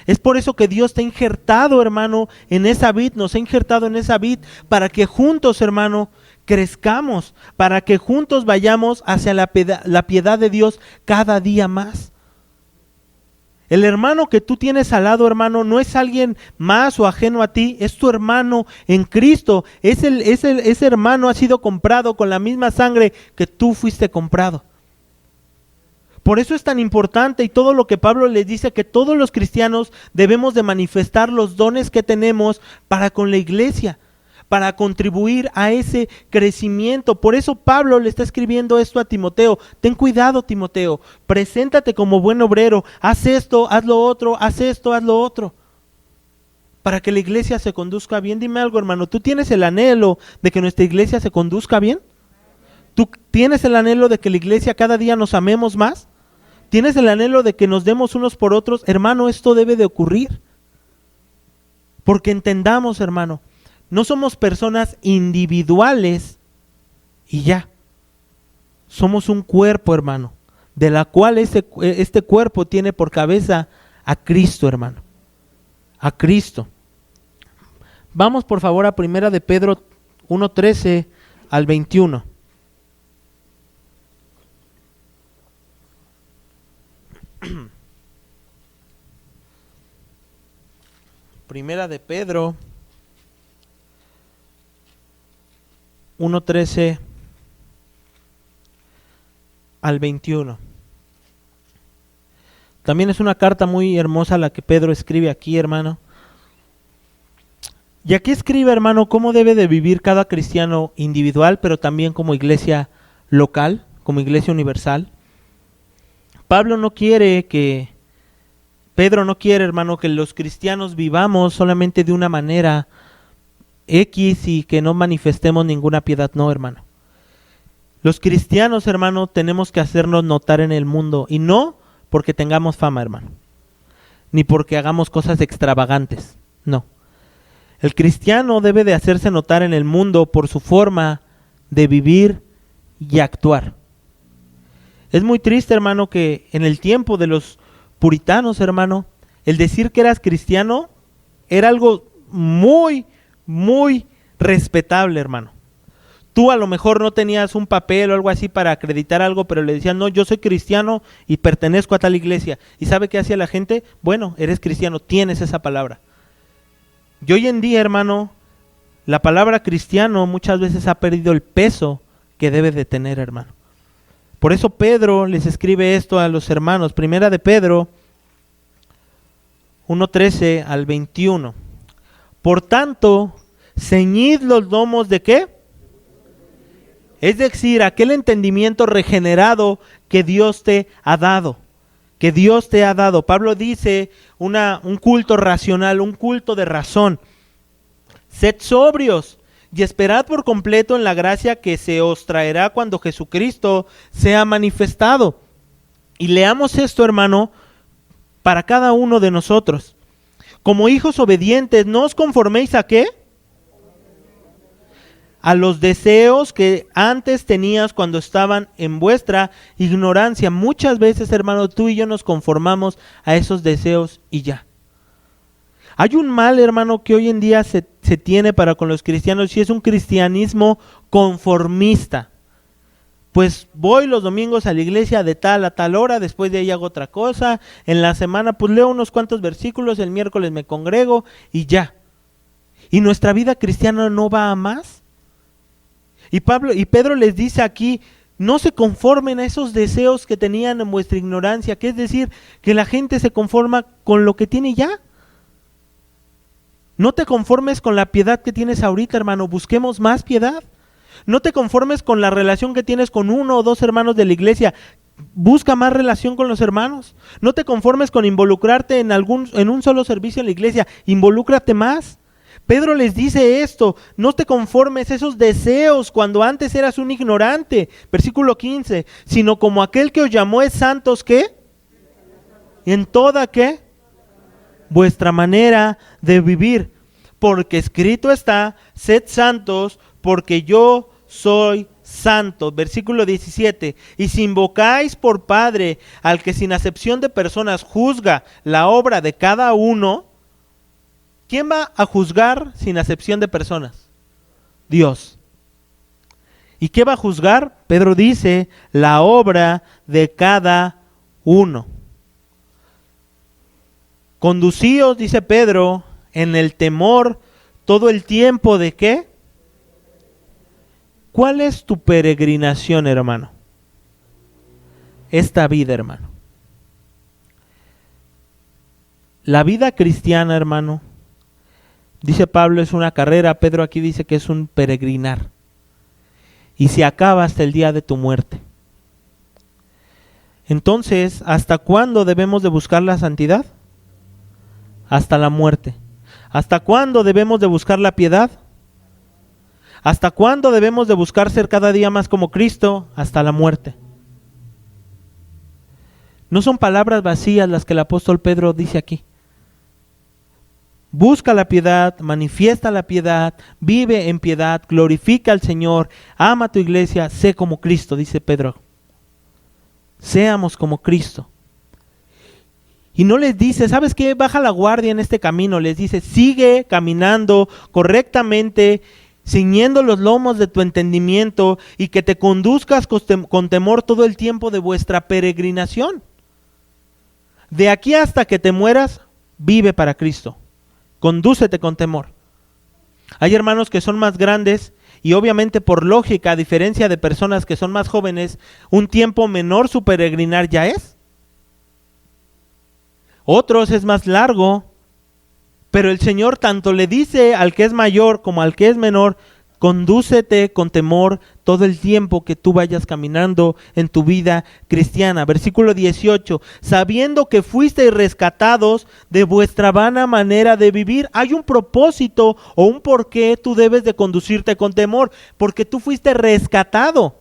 Es por eso que Dios te ha injertado, hermano, en esa vid, nos ha injertado en esa vid, para que juntos, hermano, crezcamos, para que juntos vayamos hacia la piedad de Dios cada día más. El hermano que tú tienes al lado, hermano, no es alguien más o ajeno a ti, es tu hermano en Cristo. Ese hermano ha sido comprado con la misma sangre que tú fuiste comprado. Por eso es tan importante, y todo lo que Pablo les dice, que todos los cristianos debemos de manifestar los dones que tenemos para con la iglesia, para contribuir a ese crecimiento. Por eso Pablo le está escribiendo esto a Timoteo. Ten cuidado, Timoteo, preséntate como buen obrero, haz esto, haz lo otro, haz esto, haz lo otro, para que la iglesia se conduzca bien. Dime algo, hermano, ¿tú tienes el anhelo de que nuestra iglesia se conduzca bien? ¿Tú tienes el anhelo de que la iglesia cada día nos amemos más? ¿Tienes el anhelo de que nos demos unos por otros? Hermano, esto debe de ocurrir. Porque entendamos, hermano, no somos personas individuales y ya. Somos un cuerpo, hermano, de la cual este cuerpo tiene por cabeza a Cristo, hermano. A Cristo. Vamos por favor a 1 de Pedro 1:13 al 21. Primera de Pedro 1:13 al 21. También es una carta muy hermosa la que Pedro escribe aquí, hermano. Y aquí escribe, hermano, cómo debe de vivir cada cristiano individual, pero también como iglesia local, como iglesia universal. Pedro no quiere, hermano, que los cristianos vivamos solamente de una manera X y que no manifestemos ninguna piedad. No, hermano. Los cristianos, hermano, tenemos que hacernos notar en el mundo, y no porque tengamos fama, hermano, ni porque hagamos cosas extravagantes. No. El cristiano debe de hacerse notar en el mundo por su forma de vivir y actuar. Es muy triste, hermano, que en el tiempo de los puritanos, hermano, el decir que eras cristiano era algo muy, muy respetable, hermano. Tú a lo mejor no tenías un papel o algo así para acreditar algo, pero le decían, no, yo soy cristiano y pertenezco a tal iglesia. ¿Y sabe qué hacía la gente? Bueno, eres cristiano, tienes esa palabra. Y hoy en día, hermano, la palabra cristiano muchas veces ha perdido el peso que debe de tener, hermano. Por eso Pedro les escribe esto a los hermanos. 1 de Pedro 1:13 al 21. Por tanto, ceñid los lomos ¿de qué? Es decir, aquel entendimiento regenerado que Dios te ha dado. Que Dios te ha dado. Pablo dice un culto racional, un culto de razón. Sed sobrios y esperad por completo en la gracia que se os traerá cuando Jesucristo sea manifestado. Y leamos esto, hermano, para cada uno de nosotros. Como hijos obedientes, no os conforméis ¿a qué? A los deseos que antes tenías cuando estaban en vuestra ignorancia. Muchas veces, hermano, tú y yo nos conformamos a esos deseos y ya. Hay un mal, hermano, que hoy en día se tiene para con los cristianos, y es un cristianismo conformista. Pues voy los domingos a la iglesia de tal a tal hora, después de ahí hago otra cosa, en la semana pues leo unos cuantos versículos, el miércoles me congrego y ya. Y nuestra vida cristiana no va a más. Y Pedro les dice aquí, no se conformen a esos deseos que tenían en vuestra ignorancia, que es decir, que la gente se conforma con lo que tiene ya. No te conformes con la piedad que tienes ahorita, hermano, busquemos más piedad. No te conformes con la relación que tienes con uno o dos hermanos de la iglesia, busca más relación con los hermanos. No te conformes con involucrarte en un solo servicio en la iglesia, involúcrate más. Pedro les dice esto, no te conformes a esos deseos cuando antes eras un ignorante, versículo 15, sino como aquel que os llamó es santos, ¿qué? En toda, ¿qué? Vuestra manera de vivir, porque escrito está, sed santos, porque yo soy santo. Versículo 17, y si invocáis por Padre al que sin acepción de personas juzga la obra de cada uno, ¿quién va a juzgar sin acepción de personas? Dios. ¿Y qué va a juzgar? Pedro dice, la obra de cada uno. Conducíos, dice Pedro, en el temor todo el tiempo de ¿qué? ¿Cuál es tu peregrinación, hermano? Esta vida, hermano. La vida cristiana, hermano, dice Pablo, es una carrera. Pedro aquí dice que es un peregrinar. Y se acaba hasta el día de tu muerte. Entonces, ¿hasta cuándo debemos de buscar la santidad? Hasta la muerte. ¿Hasta cuándo debemos de buscar la piedad? ¿Hasta cuándo debemos de buscar ser cada día más como Cristo? Hasta la muerte. No son palabras vacías las que el apóstol Pedro dice aquí. Busca la piedad, manifiesta la piedad, vive en piedad, glorifica al Señor, ama a tu iglesia, sé como Cristo, dice Pedro. Seamos como Cristo. Y no les dice, ¿sabes qué? Baja la guardia en este camino. Les dice, sigue caminando correctamente, ciñendo los lomos de tu entendimiento y que te conduzcas con temor todo el tiempo de vuestra peregrinación. De aquí hasta que te mueras, vive para Cristo. Condúcete con temor. Hay hermanos que son más grandes y obviamente por lógica, a diferencia de personas que son más jóvenes, un tiempo menor su peregrinar ya es. Otros es más largo, pero el Señor tanto le dice al que es mayor como al que es menor, condúcete con temor todo el tiempo que tú vayas caminando en tu vida cristiana. Versículo 18, sabiendo que fuisteis rescatados de vuestra vana manera de vivir. Hay un propósito o un por qué tú debes de conducirte con temor, porque tú fuiste rescatado.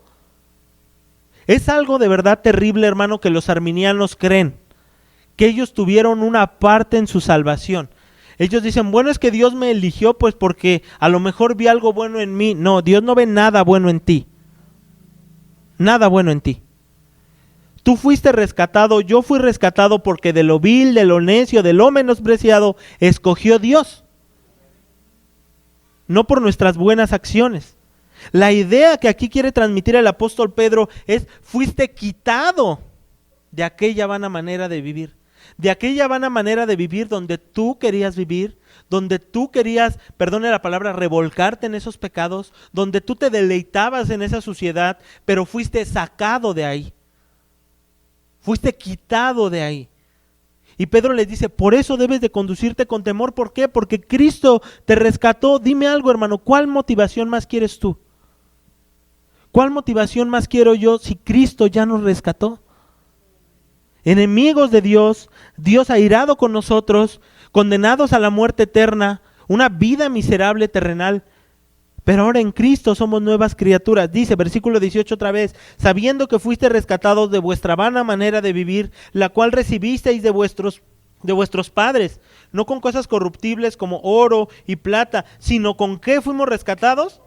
Es algo de verdad terrible, hermano, que los arminianos creen, que ellos tuvieron una parte en su salvación. Ellos dicen, bueno, es que Dios me eligió pues porque a lo mejor vi algo bueno en mí. No, Dios no ve nada bueno en ti. Nada bueno en ti. Tú fuiste rescatado, yo fui rescatado porque de lo vil, de lo necio, de lo menospreciado, escogió Dios. No por nuestras buenas acciones. La idea que aquí quiere transmitir el apóstol Pedro es, fuiste quitado de aquella vana manera de vivir. De aquella vana manera de vivir donde tú querías vivir, donde tú querías, perdone la palabra, revolcarte en esos pecados, donde tú te deleitabas en esa suciedad, pero fuiste sacado de ahí. Fuiste quitado de ahí. Y Pedro les dice, por eso debes de conducirte con temor. ¿Por qué? Porque Cristo te rescató. Dime algo, hermano, ¿cuál motivación más quieres tú? ¿Cuál motivación más quiero yo si Cristo ya nos rescató? Enemigos de Dios, Dios airado con nosotros, condenados a la muerte eterna, una vida miserable terrenal, pero ahora en Cristo somos nuevas criaturas. Dice, versículo 18 otra vez, sabiendo que fuiste rescatados de vuestra vana manera de vivir, la cual recibisteis de vuestros padres, no con cosas corruptibles como oro y plata, sino con ¿qué fuimos rescatados?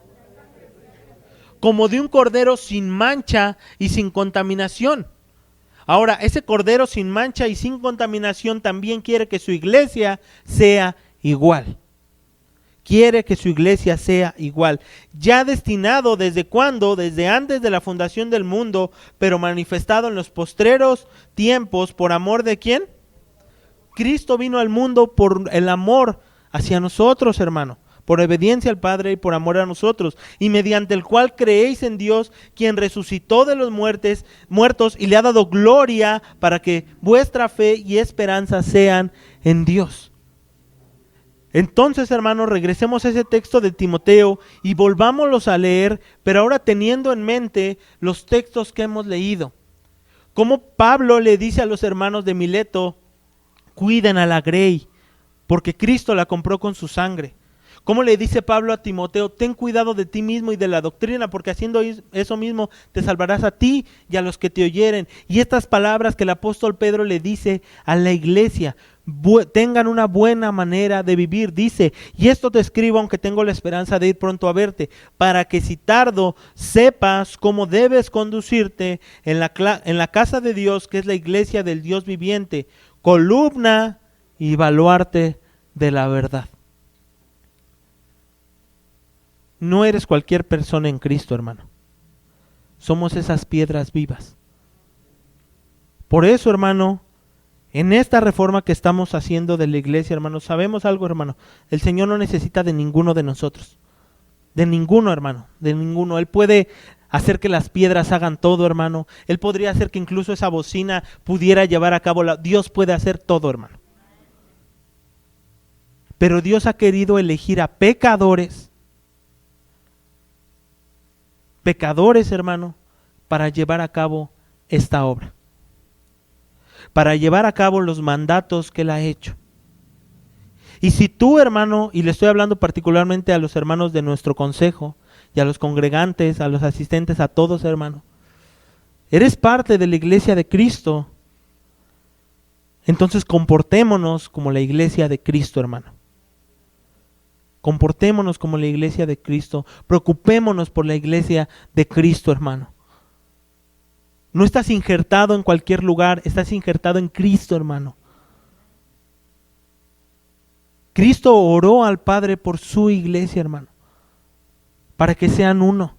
Como de un cordero sin mancha y sin contaminación. Ahora, ese cordero sin mancha y sin contaminación también quiere que su iglesia sea igual. Quiere que su iglesia sea igual. Ya destinado ¿desde cuándo? Desde antes de la fundación del mundo, pero manifestado en los postreros tiempos, ¿por amor de quién? Cristo vino al mundo por el amor hacia nosotros, hermano. Por obediencia al Padre y por amor a nosotros, y mediante el cual creéis en Dios, quien resucitó de los muertos y le ha dado gloria para que vuestra fe y esperanza sean en Dios. Entonces, hermanos, regresemos a ese texto de Timoteo y volvámoslos a leer, pero ahora teniendo en mente los textos que hemos leído. Como Pablo le dice a los hermanos de Mileto, cuiden a la grey, porque Cristo la compró con su sangre. ¿Cómo le dice Pablo a Timoteo? Ten cuidado de ti mismo y de la doctrina, porque haciendo eso mismo te salvarás a ti y a los que te oyeren. Y estas palabras que el apóstol Pedro le dice a la iglesia, tengan una buena manera de vivir. Dice, y esto te escribo aunque tengo la esperanza de ir pronto a verte, para que si tardo sepas cómo debes conducirte en la casa de Dios, que es la iglesia del Dios viviente, columna y baluarte de la verdad. No eres cualquier persona en Cristo, hermano. Somos esas piedras vivas. Por eso, hermano, en esta reforma que estamos haciendo de la iglesia, hermano, sabemos algo, hermano. El Señor no necesita de ninguno de nosotros. De ninguno, hermano, de ninguno. Él puede hacer que las piedras hagan todo, hermano. Él podría hacer que incluso esa bocina pudiera llevar a cabo Dios puede hacer todo, hermano. Pero Dios ha querido elegir a pecadores, hermano, para llevar a cabo esta obra. Para llevar a cabo los mandatos que Él ha hecho. Y si tú, hermano, y le estoy hablando particularmente a los hermanos de nuestro consejo, y a los congregantes, a los asistentes, a todos, hermano, eres parte de la iglesia de Cristo, entonces comportémonos como la iglesia de Cristo, hermano. Comportémonos como la iglesia de Cristo, preocupémonos por la iglesia de Cristo, hermano. No estás injertado en cualquier lugar, estás injertado en Cristo, hermano. Cristo oró al Padre por su iglesia, hermano, para que sean uno.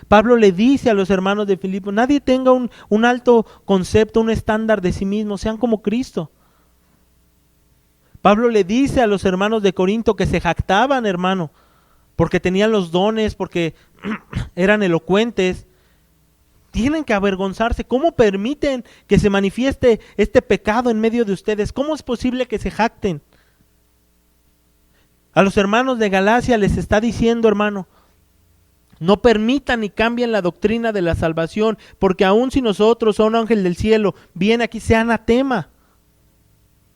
Pablo le dice a los hermanos de Filipo, nadie tenga un alto concepto, un estándar de sí mismo, sean como Cristo. Pablo le dice a los hermanos de Corinto que se jactaban, hermano, porque tenían los dones, porque eran elocuentes. Tienen que avergonzarse. ¿Cómo permiten que se manifieste este pecado en medio de ustedes? ¿Cómo es posible que se jacten? A los hermanos de Galacia les está diciendo, hermano, no permitan ni cambien la doctrina de la salvación, porque aun si nosotros o un ángel del cielo viene aquí, sea anatema.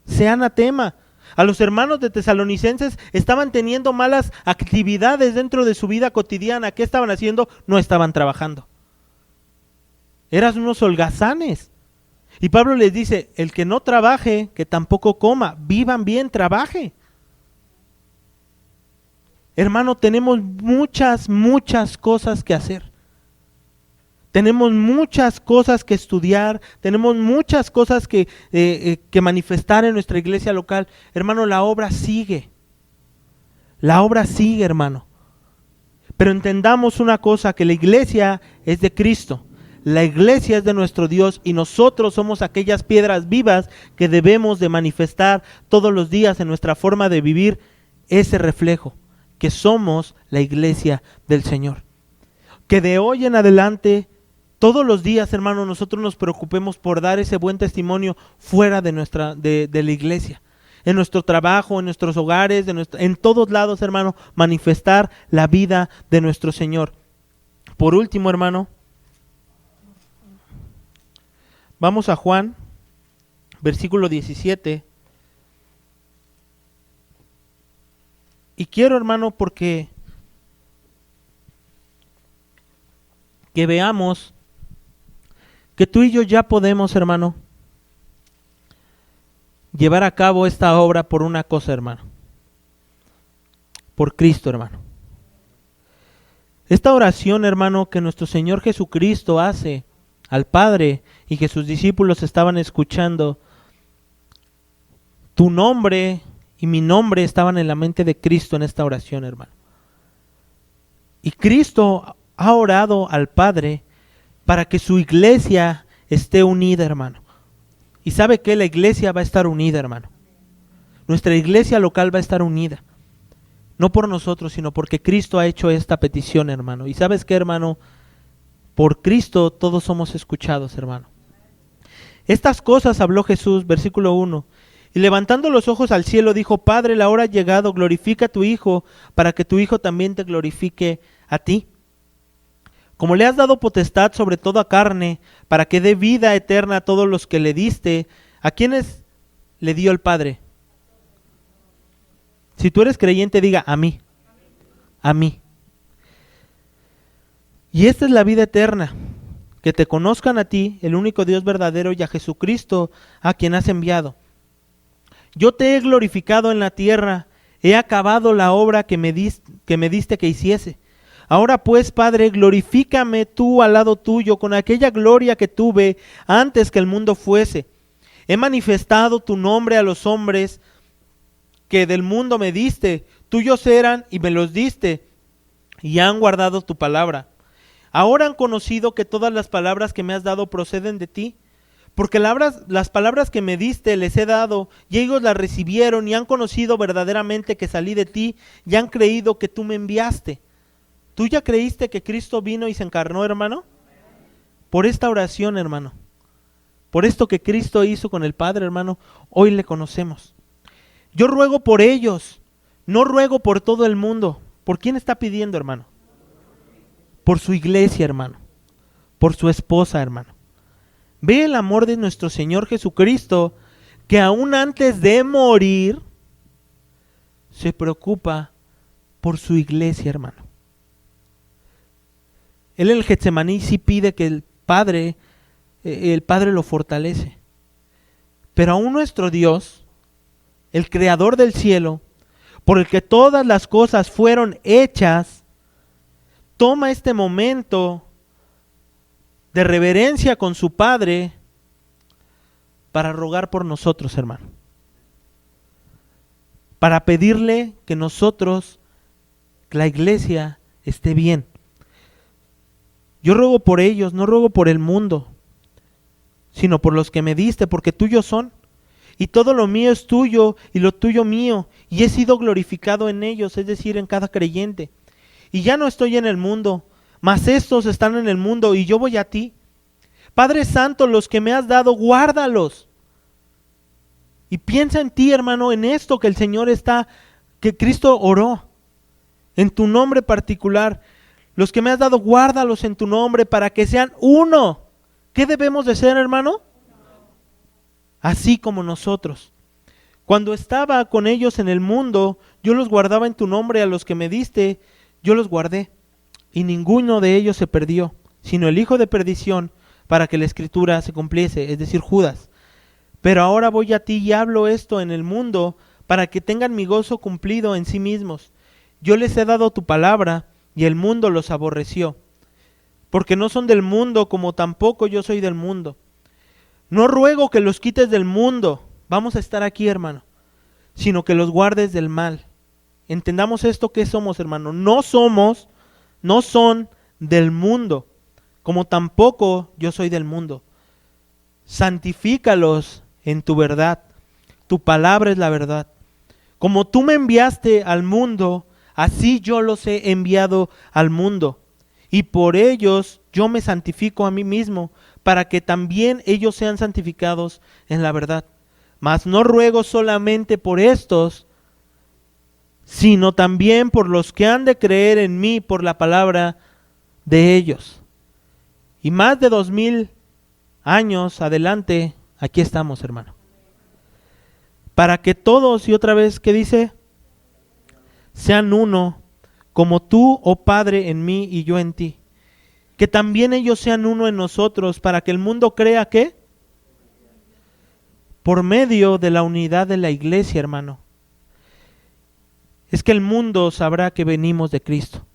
Sea anatema. A los hermanos de Tesalonicenses estaban teniendo malas actividades dentro de su vida cotidiana. ¿Qué estaban haciendo? No estaban trabajando. Eran unos holgazanes. Y Pablo les dice, el que no trabaje, que tampoco coma. Vivan bien, trabaje. Hermano, tenemos muchas cosas que hacer. Tenemos muchas cosas que estudiar, tenemos muchas cosas que manifestar en nuestra iglesia local. Hermano, la obra sigue. La obra sigue, hermano. Pero entendamos una cosa, que la iglesia es de Cristo. La iglesia es de nuestro Dios y nosotros somos aquellas piedras vivas que debemos de manifestar todos los días en nuestra forma de vivir ese reflejo, que somos la iglesia del Señor. Que de hoy en adelante, todos los días, hermano, nosotros nos preocupemos por dar ese buen testimonio fuera de la iglesia. En nuestro trabajo, en nuestros hogares, en todos lados, hermano, manifestar la vida de nuestro Señor. Por último, hermano, vamos a Juan, versículo 17. Y quiero, hermano, porque que veamos que tú y yo ya podemos, hermano, llevar a cabo esta obra por una cosa, hermano. Por Cristo, hermano. Esta oración, hermano, que nuestro Señor Jesucristo hace al Padre y que sus discípulos estaban escuchando, tu nombre y mi nombre estaban en la mente de Cristo en esta oración, hermano. Y Cristo ha orado al Padre para que su iglesia esté unida, hermano. Y sabe que la iglesia va a estar unida, hermano. Nuestra iglesia local va a estar unida. No por nosotros, sino porque Cristo ha hecho esta petición, hermano. Y sabes qué, hermano, por Cristo todos somos escuchados, hermano. Estas cosas habló Jesús, versículo 1. Y levantando los ojos al cielo dijo, Padre, la hora ha llegado, glorifica a tu Hijo, para que tu Hijo también te glorifique a ti. Como le has dado potestad sobre toda carne, para que dé vida eterna a todos los que le diste, ¿a quiénes le dio el Padre? Si tú eres creyente, diga a mí. A mí. Y esta es la vida eterna, que te conozcan a ti, el único Dios verdadero, y a Jesucristo, a quien has enviado. Yo te he glorificado en la tierra, he acabado la obra que me diste que hiciese. Ahora pues, Padre, glorifícame tú al lado tuyo con aquella gloria que tuve antes que el mundo fuese. He manifestado tu nombre a los hombres que del mundo me diste, tuyos eran y me los diste, y han guardado tu palabra. Ahora han conocido que todas las palabras que me has dado proceden de ti, porque las palabras que me diste les he dado, y ellos las recibieron y han conocido verdaderamente que salí de ti, y han creído que tú me enviaste. ¿Tú ya creíste que Cristo vino y se encarnó, hermano? Por esta oración, hermano, por esto que Cristo hizo con el Padre, hermano, hoy le conocemos. Yo ruego por ellos, no ruego por todo el mundo. ¿Por quién está pidiendo, hermano? Por su iglesia, hermano, por su esposa, hermano. Ve el amor de nuestro Señor Jesucristo, que aún antes de morir, se preocupa por su iglesia, hermano. Él en el Getsemaní sí pide que el Padre lo fortalece. Pero aún nuestro Dios, el creador del cielo, por el que todas las cosas fueron hechas, toma este momento de reverencia con su Padre para rogar por nosotros, hermano. Para pedirle que nosotros, que la iglesia esté bien. Yo ruego por ellos, no ruego por el mundo, sino por los que me diste, porque tuyos son. Y todo lo mío es tuyo y lo tuyo mío, y he sido glorificado en ellos, es decir, en cada creyente. Y ya no estoy en el mundo, mas estos están en el mundo y yo voy a ti. Padre Santo, los que me has dado, guárdalos. Y piensa en ti, hermano, en esto que el Señor que Cristo oró, en tu nombre particular. Los que me has dado, guárdalos en tu nombre para que sean uno. ¿Qué debemos de ser, hermano? Así como nosotros. Cuando estaba con ellos en el mundo, yo los guardaba en tu nombre, a los que me diste, yo los guardé. Y ninguno de ellos se perdió, sino el hijo de perdición, para que la escritura se cumpliese, es decir, Judas. Pero ahora voy a ti y hablo esto en el mundo, para que tengan mi gozo cumplido en sí mismos. Yo les he dado tu palabra, y el mundo los aborreció, porque no son del mundo, como tampoco yo soy del mundo. No ruego que los quites del mundo, vamos a estar aquí, hermano, sino que los guardes del mal. Entendamos esto, que somos, hermano. No son del mundo, como tampoco yo soy del mundo. Santifícalos en tu verdad, tu palabra es la verdad. Como tú me enviaste al mundo, así yo los he enviado al mundo. Y por ellos yo me santifico a mí mismo, para que también ellos sean santificados en la verdad. Mas no ruego solamente por estos, sino también por los que han de creer en mí por la palabra de ellos. Y más de 2000 años adelante, aquí estamos, hermano. Para que todos, y otra vez, ¿qué dice? Sean uno, como tú, oh Padre, en mí y yo en ti. Que también ellos sean uno en nosotros, para que el mundo crea que por medio de la unidad de la iglesia, hermano, es que el mundo sabrá que venimos de Cristo.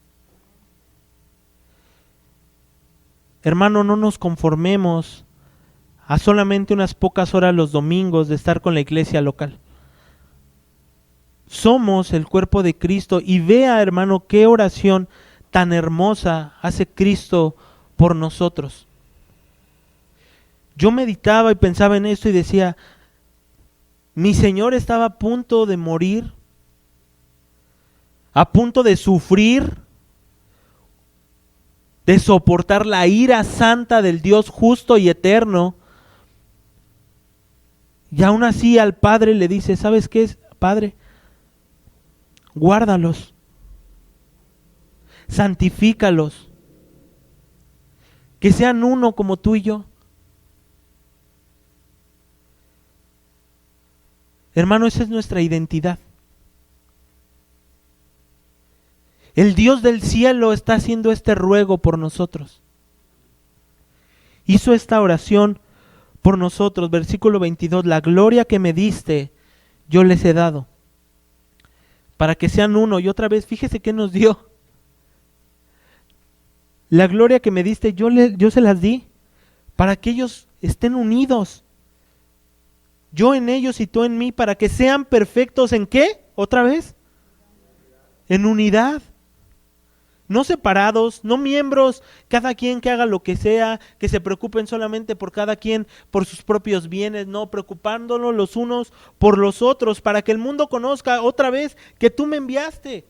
Hermano, no nos conformemos a solamente unas pocas horas los domingos de estar con la iglesia local. Somos el cuerpo de Cristo, y vea, hermano, qué oración tan hermosa hace Cristo por nosotros. Yo meditaba y pensaba en esto y decía, mi Señor estaba a punto de morir, a punto de sufrir, de soportar la ira santa del Dios justo y eterno. Y aún así al Padre le dice, ¿sabes qué es, Padre? Guárdalos, santifícalos, que sean uno como tú y yo. Hermano, esa es nuestra identidad. El Dios del cielo está haciendo este ruego por nosotros. Hizo esta oración por nosotros, versículo 22, la gloria que me diste, yo les he dado, para que sean uno. Y otra vez, fíjese qué nos dio. La gloria que me diste, yo se las di, para que ellos estén unidos. Yo en ellos y tú en mí, para que sean perfectos. ¿En qué? ¿Otra vez? En unidad. No separados, no miembros, cada quien que haga lo que sea, que se preocupen solamente por cada quien, por sus propios bienes, no, preocupándonos los unos por los otros, para que el mundo conozca otra vez que tú me enviaste.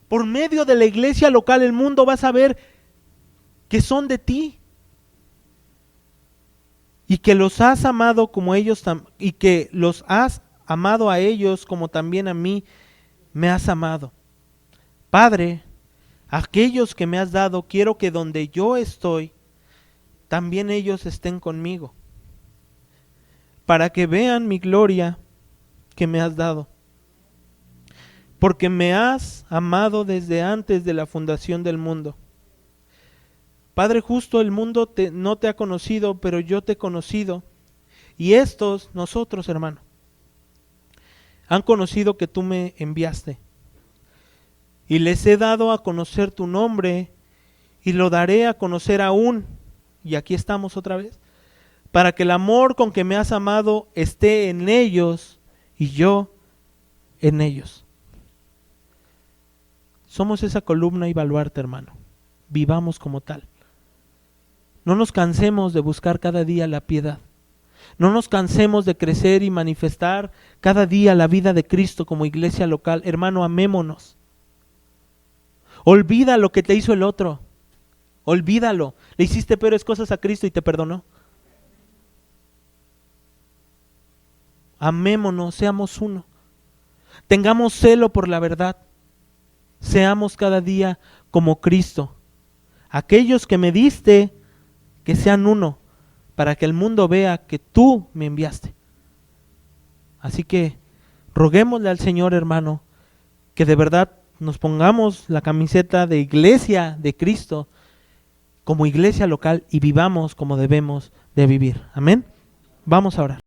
Por medio de la iglesia local, el mundo va a saber que son de ti. Y que los has amado como ellos, y que los has amado a ellos como también a mí me has amado. Padre, aquellos que me has dado, quiero que donde yo estoy, también ellos estén conmigo, para que vean mi gloria que me has dado, porque me has amado desde antes de la fundación del mundo. Padre justo, el mundo no te ha conocido, pero yo te he conocido, y estos, nosotros, hermano, han conocido que tú me enviaste. Y les he dado a conocer tu nombre, y lo daré a conocer aún, y aquí estamos otra vez, para que el amor con que me has amado esté en ellos, y yo en ellos. Somos esa columna y baluarte, hermano. Vivamos como tal. No nos cansemos de buscar cada día la piedad. No nos cansemos de crecer y manifestar cada día la vida de Cristo como iglesia local. Hermano, amémonos. Olvida lo que te hizo el otro. Olvídalo. Le hiciste peores cosas a Cristo y te perdonó. Amémonos, seamos uno. Tengamos celo por la verdad. Seamos cada día como Cristo. Aquellos que me diste, que sean uno, para que el mundo vea que tú me enviaste. Así que roguémosle al Señor, hermano, que de verdad nos pongamos la camiseta de iglesia de Cristo como iglesia local y vivamos como debemos de vivir. Amén. Vamos a orar.